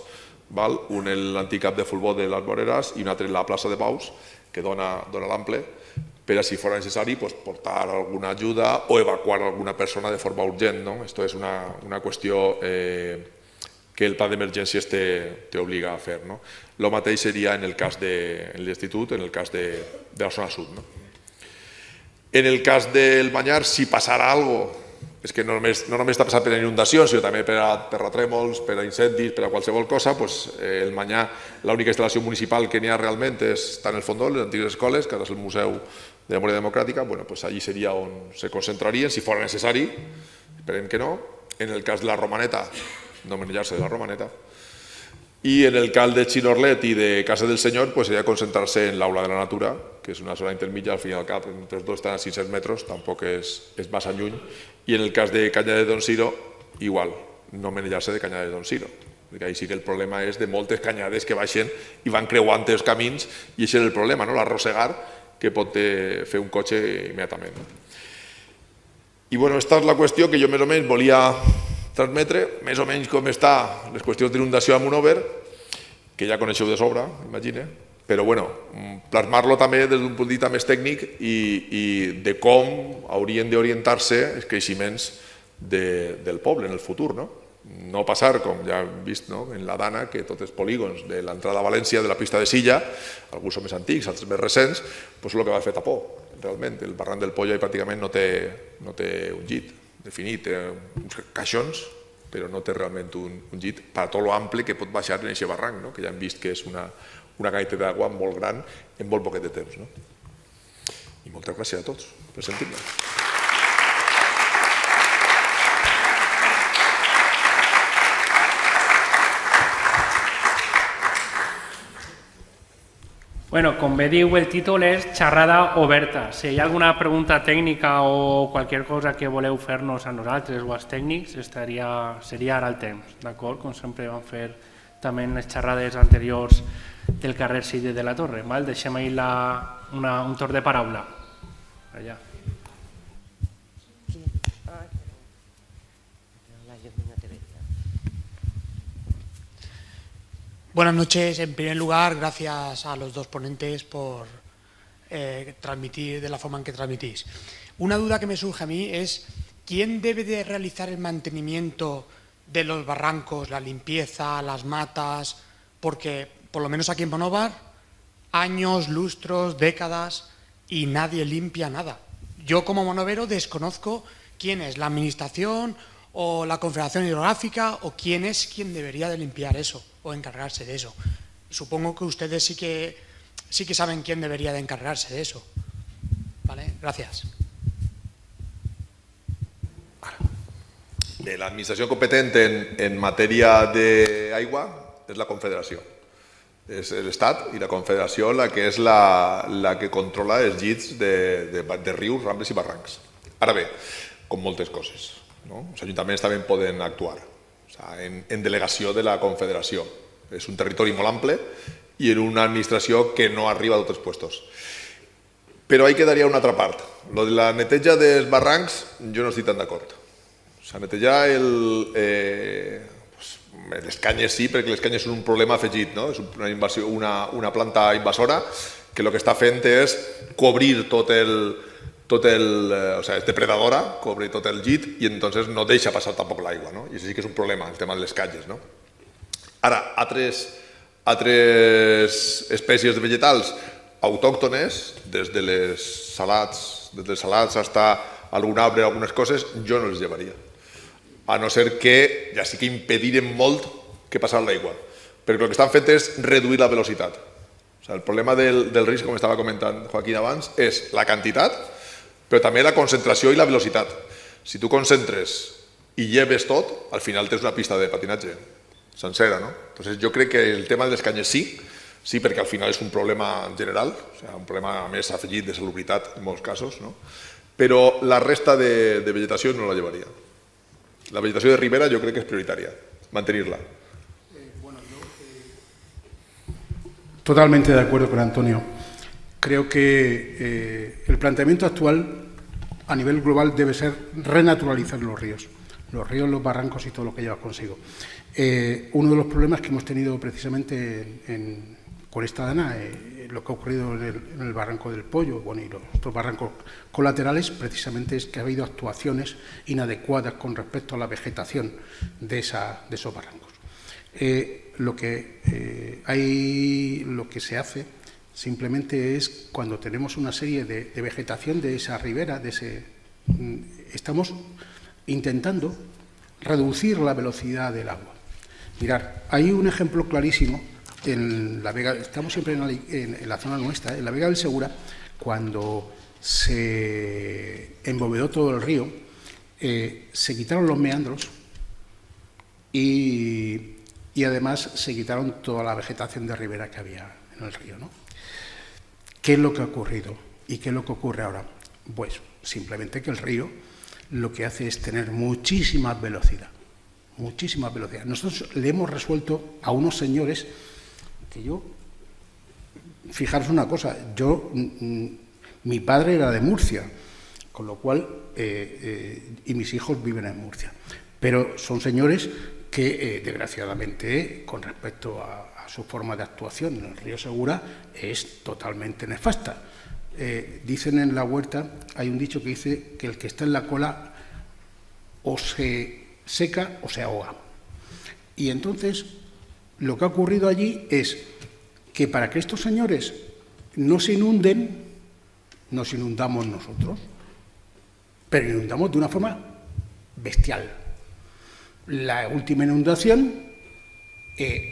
un en l'antic camp de futbol de les Moreres i un altre en la plaça de Paus, que dona l'ample, per a si fos necessari portar alguna ajuda o evacuar alguna persona de forma urgent. Esto és una qüestió que el pla d'emergències t'obliga a fer. El mateix seria en el cas de l'institut, en el cas de la zona sud. En el cas del Banyar, si passara alguna cosa, és que no només està passant per inundacions, sinó també per terratrèmols, per incendis, per a qualsevol cosa, el Banyar, l'única instal·lació municipal que n'hi ha realment està en el Fondó, les antigues escoles, que ara és el Museu de Memòria Democràtica, allí seria on se concentrarien, si fos necessari, esperem que no. En el cas de la Romaneta, no manejar-se de la Romaneta. I en el cas de Xinorlet i de Casa del Senyor, seria concentrar-se en l'Aula de la Natura, que és una zona intermitja, al fin i al cap, entre els dos estan a 600 metres, tampoc és massa lluny. I en el cas de Canya de Don Ciro, igual, no manejar-se de Canya de Don Ciro. Perquè ahí sí que el problema és de moltes canyades que baixen i van creuant els camins, i això és el problema, l'arrossegar que pot fer un cotxe immediatament. I aquesta és la qüestió que jo més o menys volia transmetre, més o menys com està les qüestions d'inundació a Monòver, que ja coneixeu de sobre, imagine, però plasmar-lo també des d'un punt de vista més tècnic i de com haurien d'orientar-se els creixements del poble en el futur. No passar, com ja hem vist en la Dana, que tots els polígons de l'entrada a València de la pista de Silla, alguns són més antics, altres més recents, és el que va fer Tapó. Realment, el barranc del Polla pràcticament no té un llit definit, té uns caixons, però no té realment un llit per a tot l'ample que pot baixar en aquest barranc, que ja hem vist que és una gaita d'aigua molt gran en molt poquet de temps. I moltes gràcies a tots per sentir-me. Com bé diu el títol, és xerrada oberta. Si hi ha alguna pregunta tècnica o qualsevol cosa que voleu fer-nos a nosaltres o als tècnics, seria ara el temps, d'acord? Com sempre vam fer també en les xerrades anteriors del carrer Cid de la Torre. Deixem ahir un torn de paraula. Allà. Buenas noches. En primer lugar, gracias a los dos ponentes por transmitir de la forma en que transmitís. Una duda que me surge a mí es ¿quién debe de realizar el mantenimiento de los barrancos, la limpieza, las matas? Porque, por lo menos aquí en Monóvar, años, lustros, décadas y nadie limpia nada. Yo como monovero desconozco quién es la administración o la Confederación Hidrográfica o quién es quien debería de limpiar eso o encargarse de eso. Supongo que ustedes sí que saben quién debería de encargarse de eso. ¿Vale? Gracias. La administració competent en matèria d'aigua és la Confederació. És l'Estat i la Confederació la que és la que controla els llits de rius, rambles i barrancs. Ara bé, com moltes coses, els ajuntaments també poden actuar en delegació de la Confederació. És un territori molt ample i en una administració que no arriba a tots els puestos. Però ahí quedaria una altra part. Lo de la neteja dels barrancs jo no estic tan d'acord. Netejar les canyes sí, perquè les canyes són un problema afegit, és una planta invasora que el que està fent és cobrir és depredadora, cobrir tot el llit i entonces no deixa passar tampoc l'aigua, i això sí que és un problema, el tema de les canyes. Ara, altres espècies de vegetals autòctones, des dels salats fins a algun arbre, algunes coses, jo no les llevaria. A no ser que ja sí que impediren molt que passar l'aigua. Perquè el que estan fent és reduir la velocitat. El problema del risc, com estava comentant Joaquín abans, és la quantitat, però també la concentració i la velocitat. Si tu concentres i lleves tot, al final tens una pista de patinatge sencera, no? Entonces, jo crec que el tema de les canyes sí, perquè al final és un problema general, o sigui, un problema a més afegit de salubritat en molts casos, no? Però la resta de vegetació no la llevaria. La vegetació de ribera jo crec que és prioritària, mantenir-la. Totalmente de acuerdo con Antonio. Creo que el planteamiento actual a nivel global debe ser renaturalizar los ríos, los barrancos y todo lo que lleva consigo. Uno de los problemas que hemos tenido precisamente con esta dana, lo que ha ocurrido en el barranco del Pollo, bueno, y los otros barrancos colaterales, precisamente es que ha habido actuaciones inadecuadas con respecto a la vegetación de esos barrancos. Lo que se hace simplemente es cuando tenemos una serie de vegetación de esa ribera, estamos intentando reducir la velocidad del agua. Mirad, hay un ejemplo clarísimo en la Vega, estamos siempre en la zona nuestra, en la Vega del Segura, cuando se embovedó todo el río, se quitaron los meandros y además se quitaron toda la vegetación de ribera que había en el río, ¿no? ¿Qué es lo que ha ocurrido? ¿Y qué es lo que ocurre ahora? Pues simplemente que el río lo que hace es tener muchísima velocidad. Muchísima velocidad. Nosotros le hemos resuelto a unos señores que fijaros una cosa, mi padre era de Murcia, con lo cual, y mis hijos viven en Murcia, pero son señores que, desgraciadamente, con respecto a su forma de actuación en el río Segura, es totalmente nefasta. Dicen en la huerta, hay un dicho que dice que el que está en la cola o se seca o se ahoga. Y entonces lo que ha ocurrido allí es que para que estos señores no se inunden, nos inundamos nosotros, pero inundamos de una forma bestial. La última inundación,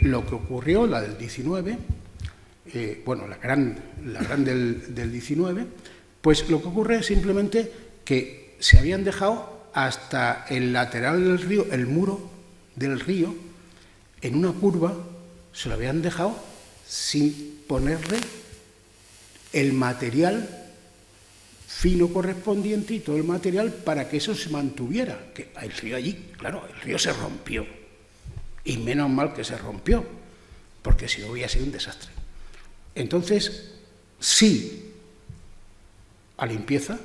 lo que ocurrió, la del 19, la gran del 19, pues lo que ocurre es simplemente que se habían dejado hasta el lateral del río, el muro del río, en una curva, se lo habían dejado sin ponerle el material fino correspondiente y todo el material para que eso se mantuviera. Que el río allí, claro, el río se rompió. Y menos mal que se rompió, porque si no hubiera sido un desastre. Entonces, sí a limpieza,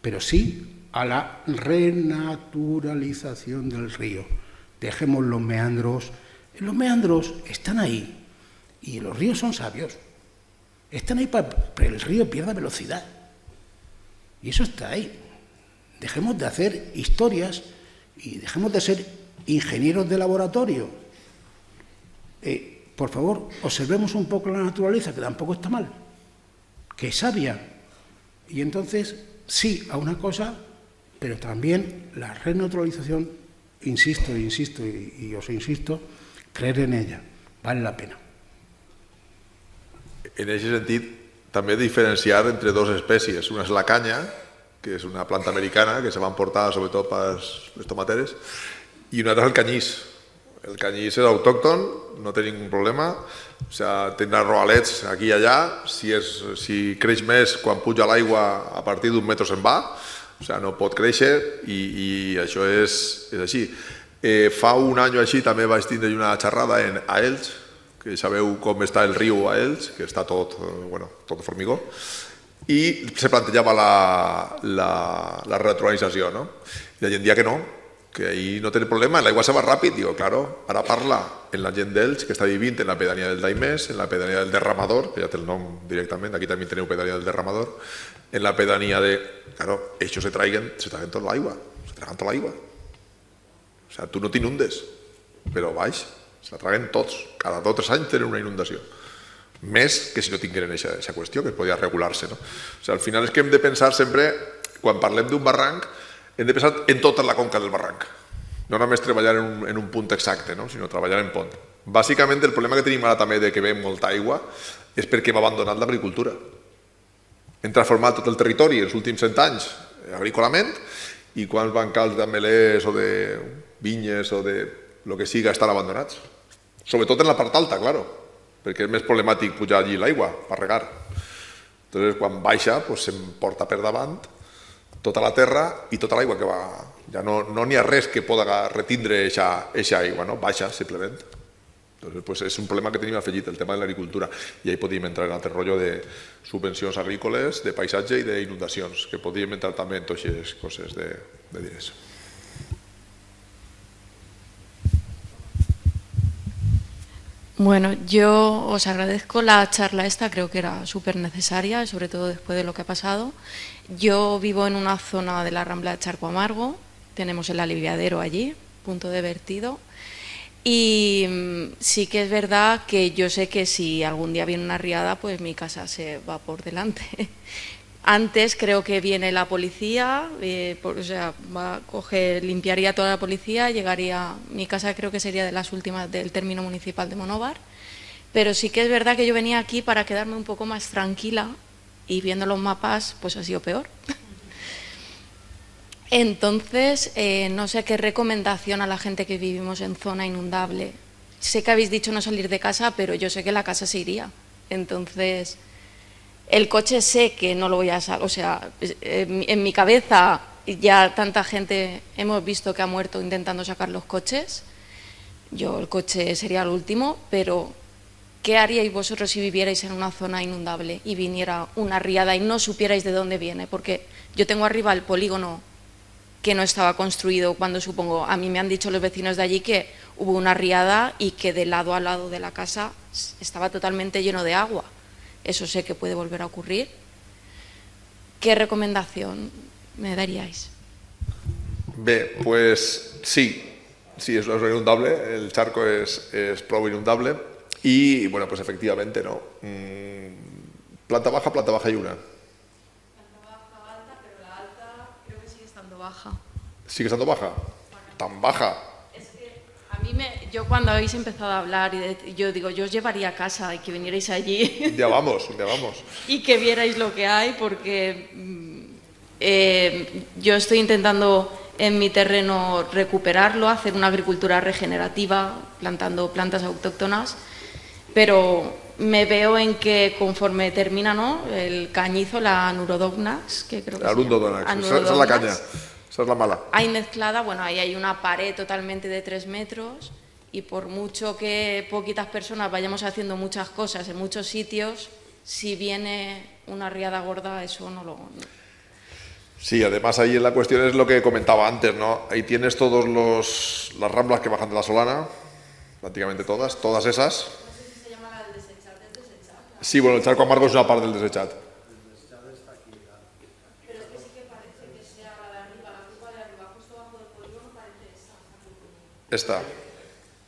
pero sí a la renaturalización del río. Dejemos los meandros. Los meandros están ahí y los ríos son sabios. Están ahí para que el río pierda velocidad. Y eso está ahí. Dejemos de hacer historias y dejemos de ser ingenieros de laboratorio. Por favor, observemos un poco la naturaleza, que tampoco está mal, que es sabia. Y entonces, sí a una cosa, pero también la renaturalización, insisto y os insisto, creer en ella, vale la pena. En aquest sentit, també diferenciar entre dues espècies. Una és la canya, que és una planta americana que se va importar sobretot per les tomateres, i una altra és el canyís. El canyís és autòcton, no té ningú problema, o sigui, tindrà roalets aquí i allà, si creix més quan puja l'aigua a partir d'un metre se'n va, o sigui, no pot créixer i això és així. Fa un any o així també vaig tindre una xerrada a Elx, que sabeu com està el riu a Elx, que està tot de formigó, i se plantejava la renaturalització, no? I la gent dia que no, que ahí no té problema, l'aigua se va ràpid. Digo, claro, ara parla en la gent d'Elx que està vivint en la pedania del Daimés, en la pedania del Derramador, que ja té el nom directament, aquí també teniu pedania del Derramador, en la pedania de... Claro, ells se traguen tota l'aigua, se traguen tota l'aigua. O sigui, tu no t'inundes, però baix, se la traguen tots, cada 2 o 3 anys tenen una inundació. Més que si no tingueren aquesta qüestió, que podria regular-se. O sigui, al final és que hem de pensar sempre, quan parlem d'un barranc, hem de pensar en tota la conca del barranc. No només treballar en un punt exacte, sinó treballar en pont. Bàsicament, el problema que tenim ara també de que ve molta aigua és perquè hem abandonat l'agricultura. Hem transformat tot el territori els últims 100 anys agrícolament i quants bancals d'amelers o de vinyes o de lo que siga estan abandonats. Sobretot en la part alta, claro, perquè és més problemàtic pujar allí l'aigua per regar. Entonces, quan baixa, pues, se'm porta per davant tota la terra i tota l'aigua que va. Ja no n'hi ha res que poda retindre eixa aigua, no? Baixa, simplement. Entonces, pues, és un problema que tenim afegit, el tema de l'agricultura. I ahí podríem entrar en altre rotllo de subvencions agrícoles, de paisatge i d'inundacions, que podríem entrar també en totes aquestes coses de diners. Bueno, yo os agradezco la charla esta, creo que era súper necesaria, sobre todo después de lo que ha pasado. Yo vivo en una zona de la Rambla de Charco Amargo, tenemos el aliviadero allí, punto de vertido, y sí que es verdad que yo sé que si algún día viene una riada, pues mi casa se va por delante. Antes creo que viene la policía, o sea, limpiaría toda la policía, llegaría, mi casa creo que sería de las últimas del término municipal de Monóvar, pero sí que es verdad que yo venía aquí para quedarme un poco más tranquila y viendo los mapas pues ha sido peor. Entonces, no sé qué recomendación a la gente que vivimos en zona inundable. Sé que habéis dicho no salir de casa, pero yo sé que la casa se iría, entonces... El coche sé que no lo voy a sacar, o sea, en mi cabeza ya tanta gente hemos visto que ha muerto intentando sacar los coches. Yo el coche sería el último, pero ¿qué haríais vosotros si vivierais en una zona inundable y viniera una riada y no supierais de dónde viene? Porque yo tengo arriba el polígono que no estaba construido cuando supongo, a mí me han dicho los vecinos de allí que hubo una riada y que de lado a lado de la casa estaba totalmente lleno de agua. Eso sé que puede volver a ocurrir. ¿Qué recomendación me daríais? Bé, pues sí, es inundable, el charco es prou inundable y, bueno, pues efectivamente, ¿no? Planta baja y una. Planta baja, alta, pero la alta creo que sigue estando baja. ¿Sigue estando baja? ¿Tan baja? A mí yo cuando habéis empezado a hablar, yo digo, yo os llevaría a casa y que vinierais allí. Ya vamos. Y que vierais lo que hay, porque yo estoy intentando en mi terreno recuperarlo, hacer una agricultura regenerativa, plantando plantas autóctonas, pero me veo en que conforme termina, ¿no?, el cañizo, la Nurodognax, que creo que la Nurodognax, esa es la caña. Esa es la mala. Hay mezclada, bueno, ahí hay una pared totalmente de 3 metros y por mucho que poquitas personas vayamos haciendo muchas cosas en muchos sitios, si viene una riada gorda, eso no lo... Sí, además ahí la cuestión es lo que comentaba antes, ¿no? Ahí tienes todas las ramblas que bajan de la Solana, prácticamente todas esas. No sé si se llama la del desechat, ¿es desechat? Sí, bueno, el Charco Amargo es una parte del desechat. Esta.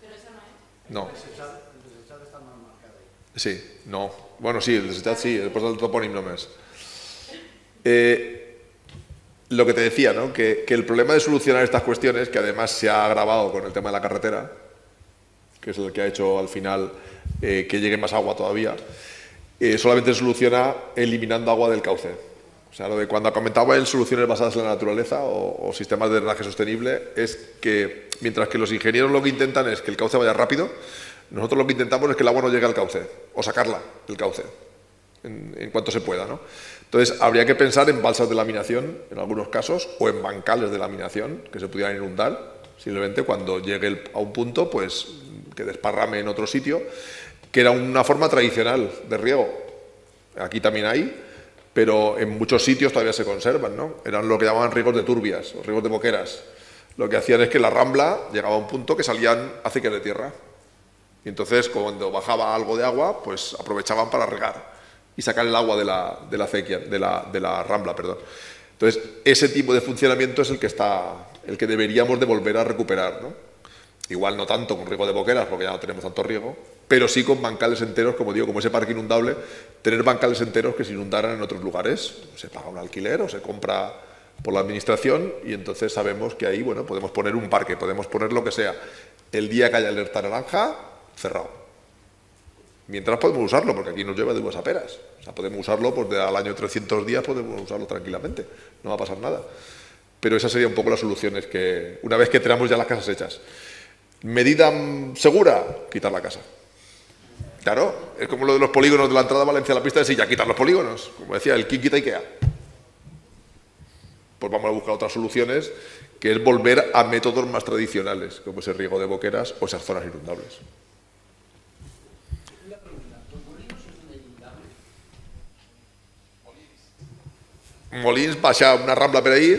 ¿Pero esa no es? No. El desechat está mal marcado. Sí, no. Bueno, sí, el desechat sí, después del topònim només. Lo que te decía, ¿no? Que el problema de solucionar estas cuestiones, que además se ha agravado con el tema de la carretera, que es el que ha hecho al final que llegue más agua todavía, solamente se soluciona eliminando agua del cauce. O sea, lo de cuando comentaba él soluciones basadas en la naturaleza o sistemas de drenaje sostenible, es que mientras que los ingenieros lo que intentan es que el cauce vaya rápido, nosotros lo que intentamos es que el agua no llegue al cauce o sacarla del cauce en cuanto se pueda, ¿no? Entonces, habría que pensar en balsas de laminación en algunos casos o en bancales de laminación que se pudieran inundar, simplemente cuando llegue a un punto, pues que desparrame en otro sitio, que era una forma tradicional de riego. Aquí también hay, pero en muchos sitios todavía se conservan, ¿no? Eran lo que llamaban riegos de turbias o riegos de boqueras. Lo que hacían es que la rambla llegaba a un punto que salían acequias de tierra. Y entonces, cuando bajaba algo de agua, pues aprovechaban para regar y sacar el agua de la acequia, de la rambla, perdón. Entonces, ese tipo de funcionamiento es el que deberíamos de volver a recuperar, ¿no? Igual no tanto con riego de boqueras, porque ya no tenemos tanto riego, pero sí con bancales enteros, como digo, como ese parque inundable, tener bancales enteros que se inundaran en otros lugares. Se paga un alquiler o se compra por la administración y entonces sabemos que ahí, bueno, podemos poner un parque, podemos poner lo que sea. El día que haya alerta naranja, cerrado. Mientras podemos usarlo, porque aquí nos lleva de uvas a peras. O sea, podemos usarlo, pues al año 300 días podemos usarlo tranquilamente, no va a pasar nada. pero esas serían un poco las soluciones que, una vez que tenemos ya las casas hechas. ¿Medida segura? Quitar la casa. Claro, es como lo de los polígonos de la entrada a Valencia a la pista de silla, quitar los polígonos. Como decía, el ¿quién quita Ikea? Pues vamos a buscar otras soluciones, que es volver a métodos más tradicionales, como ese riego de boqueras o esas zonas inundables. Molins baixa una rambla per ahí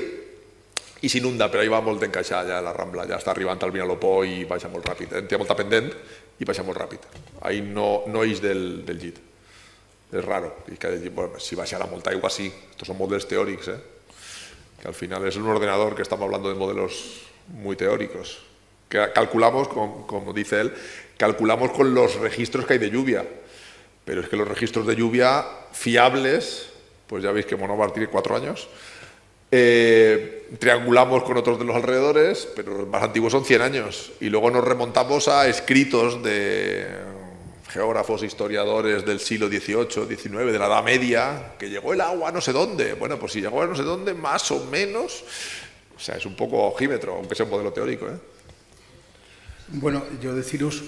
i s'inunda, però ahí va molt d'encaixar ja la rambla, ja està arribant al Vinalopó i baixa molt ràpid, té molta pendent i baixa molt ràpid. Ahí no ix del llit, és raro. I que, bueno, si baixara molta aigua sí, estos son modelos teòrics, que al final es un ordenador que estamos hablando de modelos muy teóricos. Que calculamos, como dice él, calculamos con los registros que hay de lluvia, pero es que los registros de lluvia fiables, pues ya veis que Monóvar tiene 4 años, triangulamos con otros de los alrededores, pero los más antiguos son 100 años, y luego nos remontamos a escritos de geógrafos, historiadores del siglo XVIII, XIX, de la Edad Media, que llegó el agua a no sé dónde. Bueno, pues si llegó a no sé dónde, más o menos, o sea, es un poco ojímetro, aunque sea un modelo teórico, Bueno, yo deciros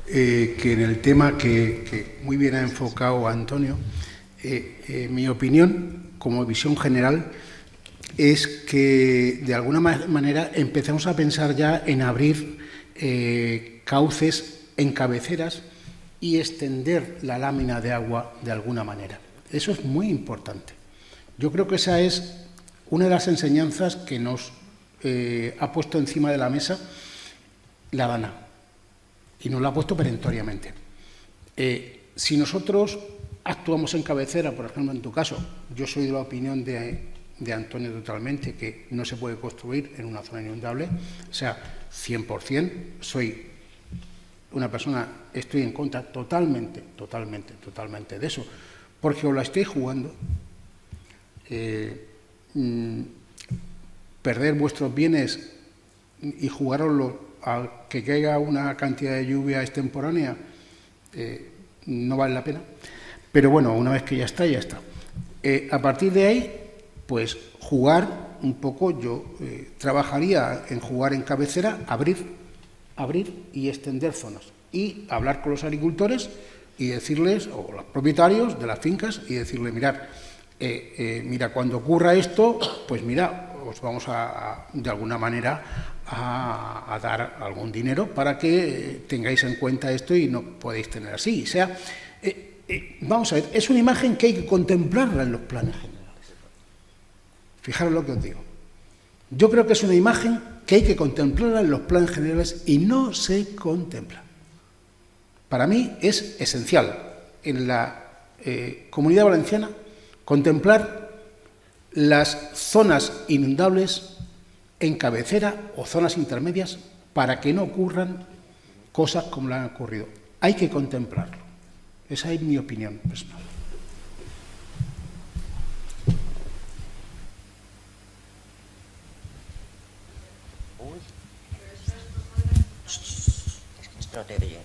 que en el tema que muy bien ha enfocado Antonio, mi opinión, como visión general, es que de alguna manera empezamos a pensar ya en abrir cauces en cabeceras y extender la lámina de agua de alguna manera. Eso es muy importante. Yo creo que esa es una de las enseñanzas que nos ha puesto encima de la mesa la Dana, y nos la ha puesto perentoriamente. Si nosotros actuamos en cabecera, por ejemplo, en tu caso, yo soy de la opinión de Antonio totalmente, que no se puede construir en una zona inundable, o sea, 100%, soy una persona, estoy en contra totalmente de eso, porque os la estáis jugando, perder vuestros bienes y jugároslo a que caiga una cantidad de lluvia extemporánea, no vale la pena. Pero bueno, una vez que ya está, ya está. A partir de ahí, pues jugar un poco, yo trabajaría en jugar en cabecera, abrir y extender zonas. Y hablar con los agricultores y decirles, o los propietarios de las fincas, y decirles, mirad, mira, cuando ocurra esto, pues mira, os vamos de alguna manera a dar algún dinero para que tengáis en cuenta esto y no podéis tener así. O sea, vamos a ver, es una imagen que hay que contemplarla en los planes generales. Fijaros lo que os digo. Yo creo que es una imagen que hay que contemplarla en los planes generales y no se contempla. Para mí es esencial en la Comunidad Valenciana contemplar las zonas inundables en cabecera o zonas intermedias para que no ocurran cosas como le han ocurrido. Hay que contemplarlo. Esa es mi opinión personal. No te oye.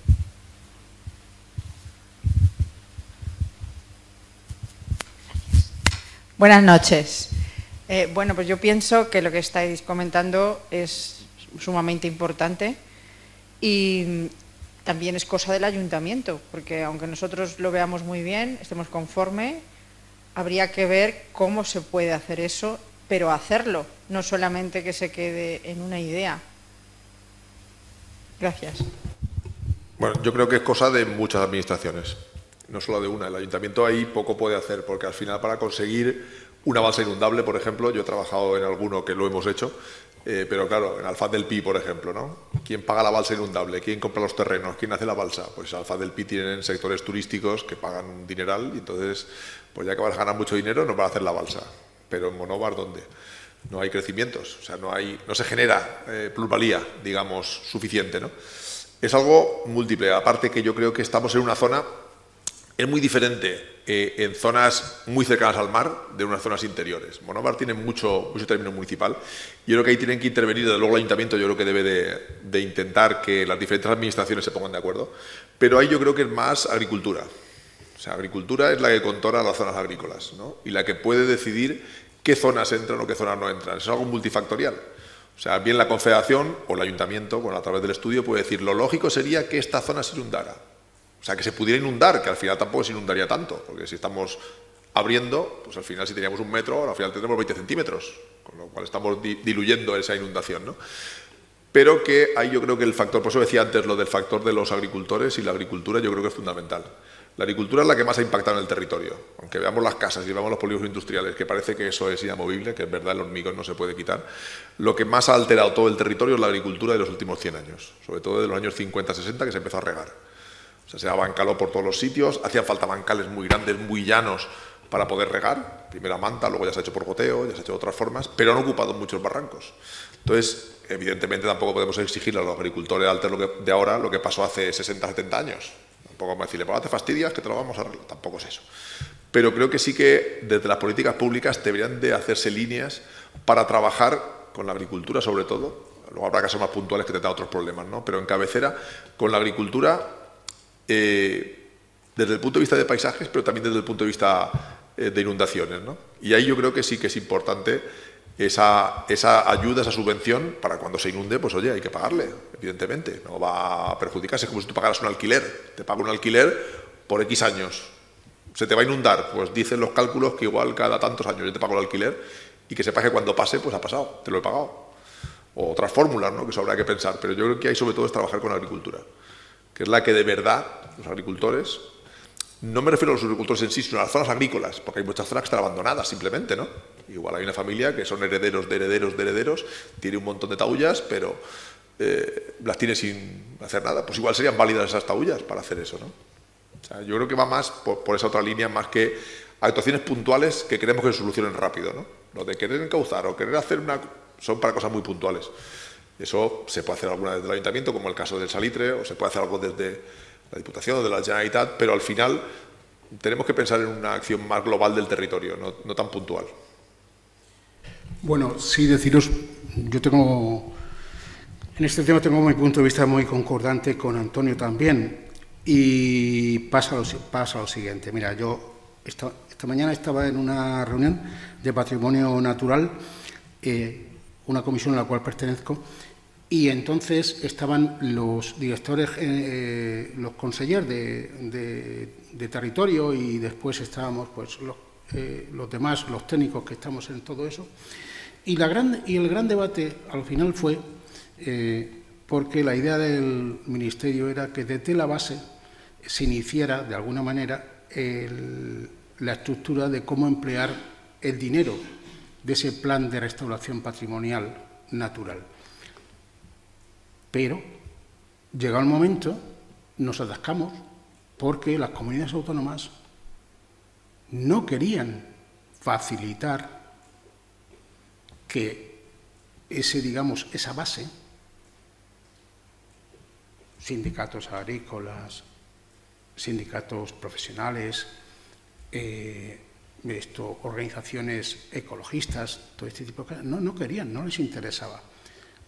Buenas noches. Bueno, pues yo pienso que lo que estáis comentando es sumamente importante y también es cosa del ayuntamiento, porque aunque nosotros lo veamos muy bien, estemos conforme, habría que ver cómo se puede hacer eso, pero hacerlo, no solamente que se quede en una idea. Gracias. Bueno, yo creo que es cosa de muchas administraciones, no solo de una. El ayuntamiento ahí poco puede hacer, porque al final para conseguir una balsa inundable, por ejemplo, yo he trabajado en alguno que lo hemos hecho, pero claro, en Alfaz del Pi, por ejemplo, ¿no? ¿Quién paga la balsa inundable? ¿Quién compra los terrenos? ¿Quién hace la balsa? Pues Alfaz del Pi tienen sectores turísticos que pagan un dineral y entonces, pues ya que vas a ganar mucho dinero, no van a hacer la balsa. Pero en Monóvar, ¿dónde? No hay crecimientos, o sea, no se genera plusvalía, digamos, suficiente, ¿no? Es algo múltiple, aparte que yo creo que estamos en una zona, es muy diferente en zonas muy cercanas al mar de unas zonas interiores. Monóvar tiene mucho término municipal y yo creo que ahí tienen que intervenir, desde luego el ayuntamiento yo creo que debe de intentar que las diferentes administraciones se pongan de acuerdo, pero ahí yo creo que es más agricultura. O sea, agricultura es la que controla las zonas agrícolas, ¿no? Y la que puede decidir qué zonas entran o qué zonas no entran. Eso es algo multifactorial. O sea, bien la Confederación o el Ayuntamiento, a través del estudio, puede decir, lo lógico sería que esta zona se inundara. O sea, que se pudiera inundar, que al final tampoco se inundaría tanto, porque si estamos abriendo, pues al final si teníamos 1 metro, al final tendremos 20 centímetros, con lo cual estamos diluyendo esa inundación, ¿no? Pero que ahí yo creo que el factor, por eso decía antes lo del factor de los agricultores y la agricultura, yo creo que es fundamental. La agricultura es la que más ha impactado en el territorio. Aunque veamos las casas y veamos los polígonos industriales, que parece que eso es inamovible, que es verdad, el hormigón no se puede quitar, lo que más ha alterado todo el territorio es la agricultura de los últimos 100 años, sobre todo de los años 50-60, que se empezó a regar. O sea, se daba bancaló por todos los sitios, hacían falta bancales muy grandes, muy llanos, para poder regar. Primero a manta, luego ya se ha hecho por goteo, ya se ha hecho de otras formas, pero han ocupado muchos barrancos. Entonces, evidentemente tampoco podemos exigirle a los agricultores de ahora lo que pasó hace 60-70 años. Tampoco vamos a decirle, pues te fastidias, que te lo vamos a arreglar. Tampoco es eso. Pero creo que sí que desde las políticas públicas deberían de hacerse líneas para trabajar con la agricultura, sobre todo. Luego habrá casos más puntuales que tendrán otros problemas, ¿no? Pero en cabecera, con la agricultura, desde el punto de vista de paisajes, pero también desde el punto de vista de inundaciones, ¿no? Y ahí yo creo que sí que es importante esa ayuda, esa subvención, para cuando se inunde, pues oye, hay que pagarle, evidentemente, no va a perjudicarse, es como si tú pagaras un alquiler, te pago un alquiler por X años, se te va a inundar, pues dicen los cálculos que igual cada tantos años yo te pago el alquiler y que sepas que cuando pase, pues ha pasado, te lo he pagado. O otras fórmulas, ¿no?, que eso habrá que pensar, pero yo creo que hay sobre todo es trabajar con la agricultura, que es la que de verdad, los agricultores, no me refiero a los agricultores en sí, sino a las zonas agrícolas, porque hay muchas zonas que están abandonadas simplemente, ¿no? Igual hay una familia que son herederos de herederos de herederos, tiene un montón de taullas, pero las tiene sin hacer nada. Pues igual serían válidas esas taullas para hacer eso, ¿no? O sea, yo creo que va más por esa otra línea, más que actuaciones puntuales que queremos que se solucionen rápido, ¿no? Lo de querer encauzar o querer hacer son para cosas muy puntuales. Eso se puede hacer alguna desde el Ayuntamiento, como el caso del Salitre, o se puede hacer algo desde la Diputación o de la Generalitat, pero al final tenemos que pensar en una acción más global del territorio, no tan puntual. Bueno, sí, deciros, yo en este tema tengo mi punto de vista muy concordante con Antonio también, y pasa lo siguiente. Mira, yo esta mañana estaba en una reunión de Patrimonio Natural, una comisión a la cual pertenezco, y entonces estaban los directores, los consejeros de territorio, y después estábamos pues los demás, los técnicos que estamos en todo eso. Y el gran debate al final fue porque la idea del Ministerio era que desde la base se iniciara de alguna manera la estructura de cómo emplear el dinero de ese plan de restauración patrimonial natural. Pero, llegado el momento, nos atascamos porque las comunidades autónomas no querían facilitar que esa base, sindicatos agrícolas, sindicatos profesionales, organizaciones ecologistas, todo este tipo de cosas, no querían, no les interesaba.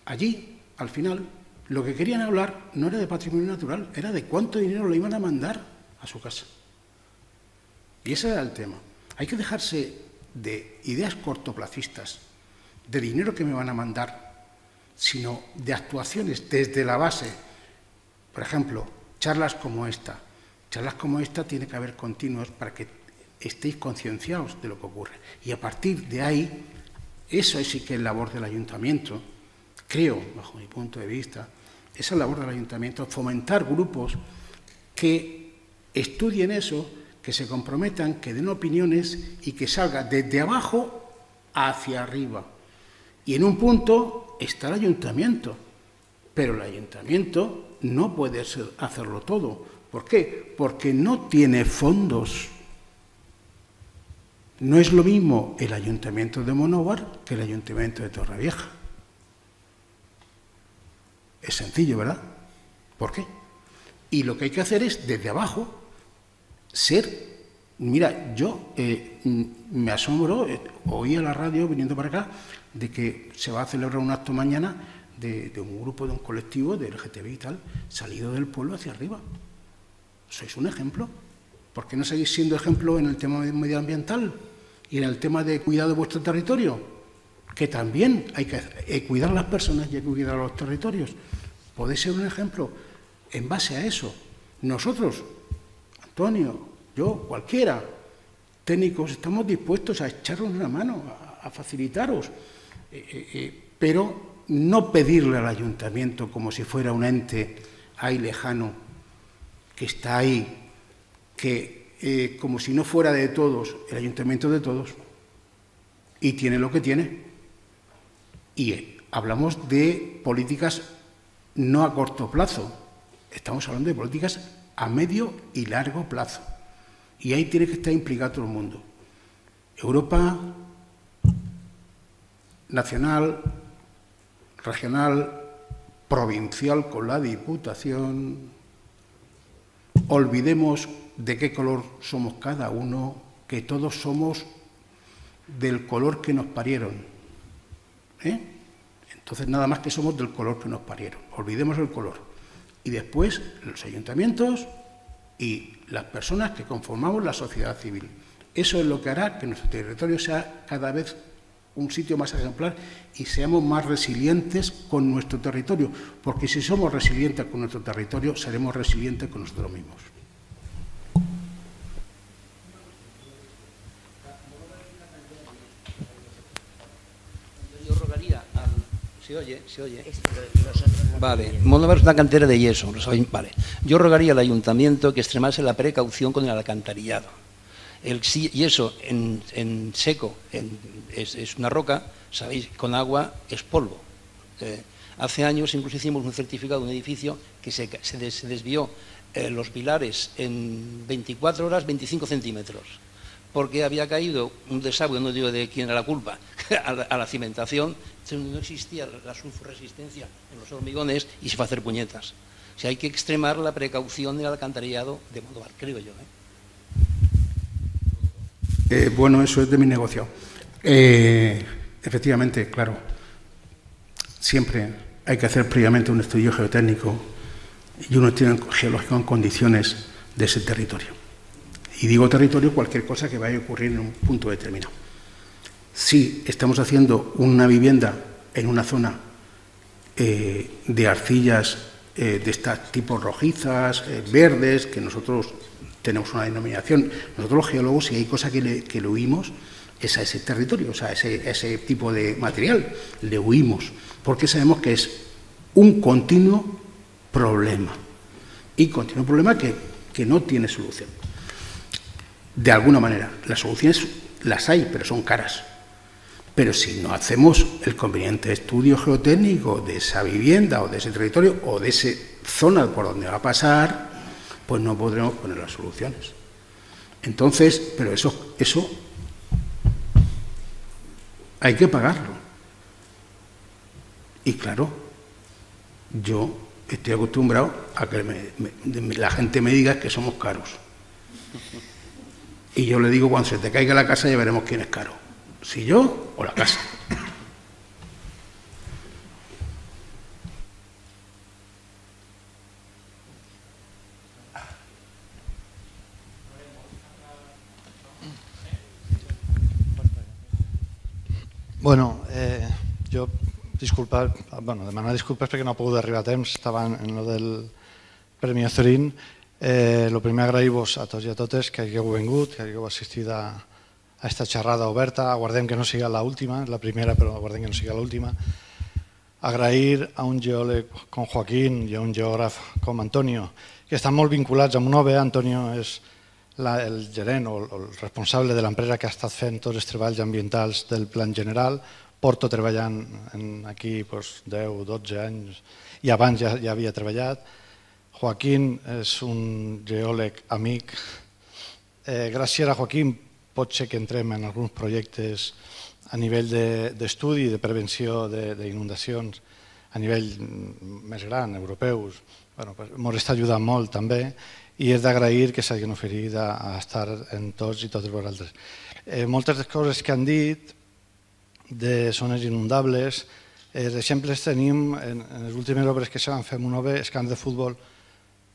Allí, al final, lo que querían hablar no era de patrimonio natural, era de cuánto dinero le iban a mandar a su casa. Y ese era el tema. Hay que dejarse de ideas cortoplacistas, de dinero que me van a mandar, sino de actuaciones desde la base. Por ejemplo, charlas como esta. Charlas como esta tiene que haber continuos para que estéis concienciados de lo que ocurre. Y a partir de ahí, eso sí que es labor del ayuntamiento, creo, bajo mi punto de vista, esa labor del ayuntamiento, fomentar grupos que estudien eso, que se comprometan, que den opiniones y que salga desde abajo hacia arriba. Y en un punto está el ayuntamiento, pero el ayuntamiento no puede hacerlo todo. ¿Por qué? Porque no tiene fondos. No es lo mismo el ayuntamiento de Monóvar que el ayuntamiento de Torrevieja. Es sencillo, ¿verdad? ¿Por qué? Y lo que hay que hacer es, desde abajo, Mira, yo me asombro, oí a la radio viniendo para acá, de que se va a celebrar un acto mañana de un grupo, de un colectivo de LGTB y tal, salido del pueblo hacia arriba. ¿Sois un ejemplo? ¿Por qué no seguís siendo ejemplo en el tema medioambiental? Y en el tema de cuidado de vuestro territorio, que también hay que cuidar a las personas y hay que cuidar a los territorios. Podéis ser un ejemplo en base a eso. Nosotros, Antonio, yo, cualquiera, técnicos, estamos dispuestos a echaros una mano, a facilitaros, pero no pedirle al ayuntamiento como si fuera un ente ahí lejano, que está ahí, que como si no fuera de todos, el ayuntamiento de todos, y tiene lo que tiene. Y hablamos de políticas no a corto plazo, estamos hablando de políticas a medio y largo plazo. Y ahí tiene que estar implicado todo el mundo. Europa, nacional, regional, provincial con la Diputación. Olvidemos de qué color somos cada uno, que todos somos del color que nos parieron. Entonces, nada más que somos del color que nos parieron. Olvidemos el color. Y después, los ayuntamientos y las personas que conformamos la sociedad civil. Eso es lo que hará que nuestro territorio sea cada vez un sitio más ejemplar y seamos más resilientes con nuestro territorio, porque si somos resilientes con nuestro territorio, seremos resilientes con nosotros mismos. Yo rogaría al... ¿Se oye? Vale, Monóvar es una cantera de yeso, lo saben, vale. Yo rogaría al ayuntamiento que extremase la precaución con el alcantarillado. El yeso en seco es una roca, sabéis, con agua es polvo. Hace años incluso hicimos un certificado de un edificio que se desvió los pilares en 24 horas, 25 centímetros, porque había caído un desagüe, no digo de quién era la culpa, a la cimentación, no existía la sulfurresistencia en los hormigones y se fue a hacer puñetas. O sea, hay que extremar la precaución del alcantarillado de Monóvar, creo yo. Bueno, eso es de mi negocio. Efectivamente, claro, siempre hay que hacer previamente un estudio geotécnico y un estudio geológico en condiciones de ese territorio. Y digo territorio cualquier cosa que vaya a ocurrir en un punto determinado. Si estamos haciendo una vivienda en una zona de arcillas de estas tipos rojizas, verdes, que nosotros tenemos una denominación. Nosotros los geólogos, si hay cosa que le huimos, es a ese territorio, o sea, a ese tipo de material, le huimos, porque sabemos que es un continuo problema, y continuo problema que no tiene solución. De alguna manera, las soluciones las hay, pero son caras. Pero si no hacemos el conveniente estudio geotécnico de esa vivienda o de ese territorio o de esa zona por donde va a pasar, pues no podremos poner las soluciones. Entonces, pero eso hay que pagarlo. Y claro, yo estoy acostumbrado a que la gente me diga que somos caros. Y yo le digo, cuando se te caiga la casa ya veremos quién es caro, si yo o la casa. Bueno, jo demanar disculpes perquè no he pogut arribar a temps, estava en lo del Premi Azorín. El primer, agrair-vos a tots i a totes que hagueu vingut, que hagueu assistit a esta xerrada oberta. Aguardem que no siga l'última, la primera, però aguardem que no siga l'última. Agrair a un geòleg com Joaquín i a un geògraf com Antonio, que estan molt vinculats amb UNOVE. Antonio és el gerent o el responsable de l'empresa que ha estat fent tots els treballs ambientals del Plan General. Porto treballant aquí 10, 12 anys i abans ja havia treballat. Joaquín és un geòleg amic. Gràcies a Joaquín pot ser que entrem en alguns projectes a nivell d'estudi i de prevenció d'inundacions a nivell més gran, europeus. Ens està ajudant molt també i és d'agrair que s'hagin oferit a estar en tots i totes vosaltres. Moltes de les coses que han dit de zones inundables, els exemples tenim en les últimes obres que se van fer en UNOVE, els camps de futbol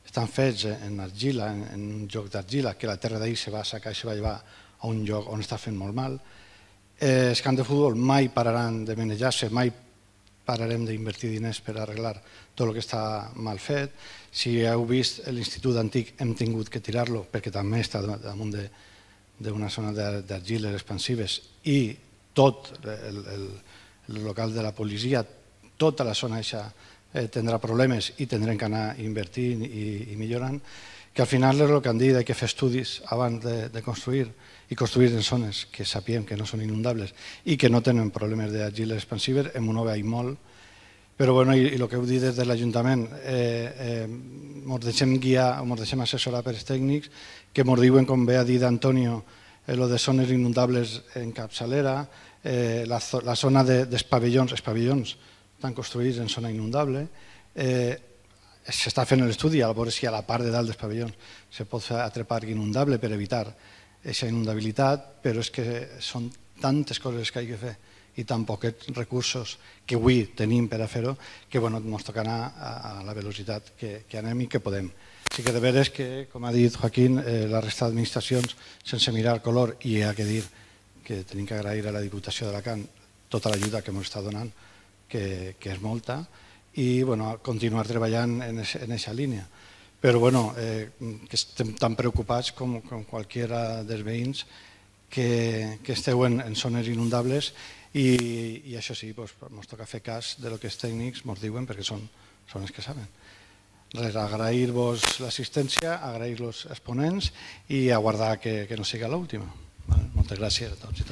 estan fets en argila, en un joc d'argila, que la terra d'ahir se va assecar i se va llevar a un lloc on està fent molt mal. Els camps de futbol mai pararan de manejar-se, mai pararem d'invertir diners per arreglar tot el que està mal fet. Si heu vist l'institut antic hem tingut que tirar-lo perquè també està damunt d'una zona d'argiles expansives i tot el local de la policia, tota la zona eixa tindrà problemes i tindrem que anar invertint i millorant, que al final és el que han dit, hay que fer estudis abans de construir i construir en zones que sapiem que no són inundables i que no tenen problemes d'argiles expansives, en ho veig molt. Però bueno, i el que heu dit des de l'Ajuntament, ens deixem guiar, ens deixem assessorar per els tècnics que ens diuen, com bé ha dit Antonio, lo de zones inundables en capçalera, la zona dels pavellons, els pavellons estan construïts en zona inundable, s'està fent l'estudi a veure si a la part de dalt dels pavellons se pot fer altre parc inundable per evitar aquesta inundabilitat, però és que són tantes coses que hi ha que fer i tan pocs recursos que avui tenim per a fer-ho, que ens toca anar a la velocitat que anem i que podem. Sí que de veres que, com ha dit Joaquín, la resta d'administracions, sense mirar color, i hi ha que dir que tenim que agrair a la Diputació d'Alacant tota l'ajuda que ens està donant, que és molta, i continuar treballant en aquesta línia. Però que estem tan preocupats com qualsevol dels veïns que esteu en zones inundables i això sí, ens toca fer cas del que els tècnics ens diuen perquè són els que saben. Res, agrair-vos l'assistència, agrair-los els ponents i aguardar que no sigui l'última. Moltes gràcies a tots.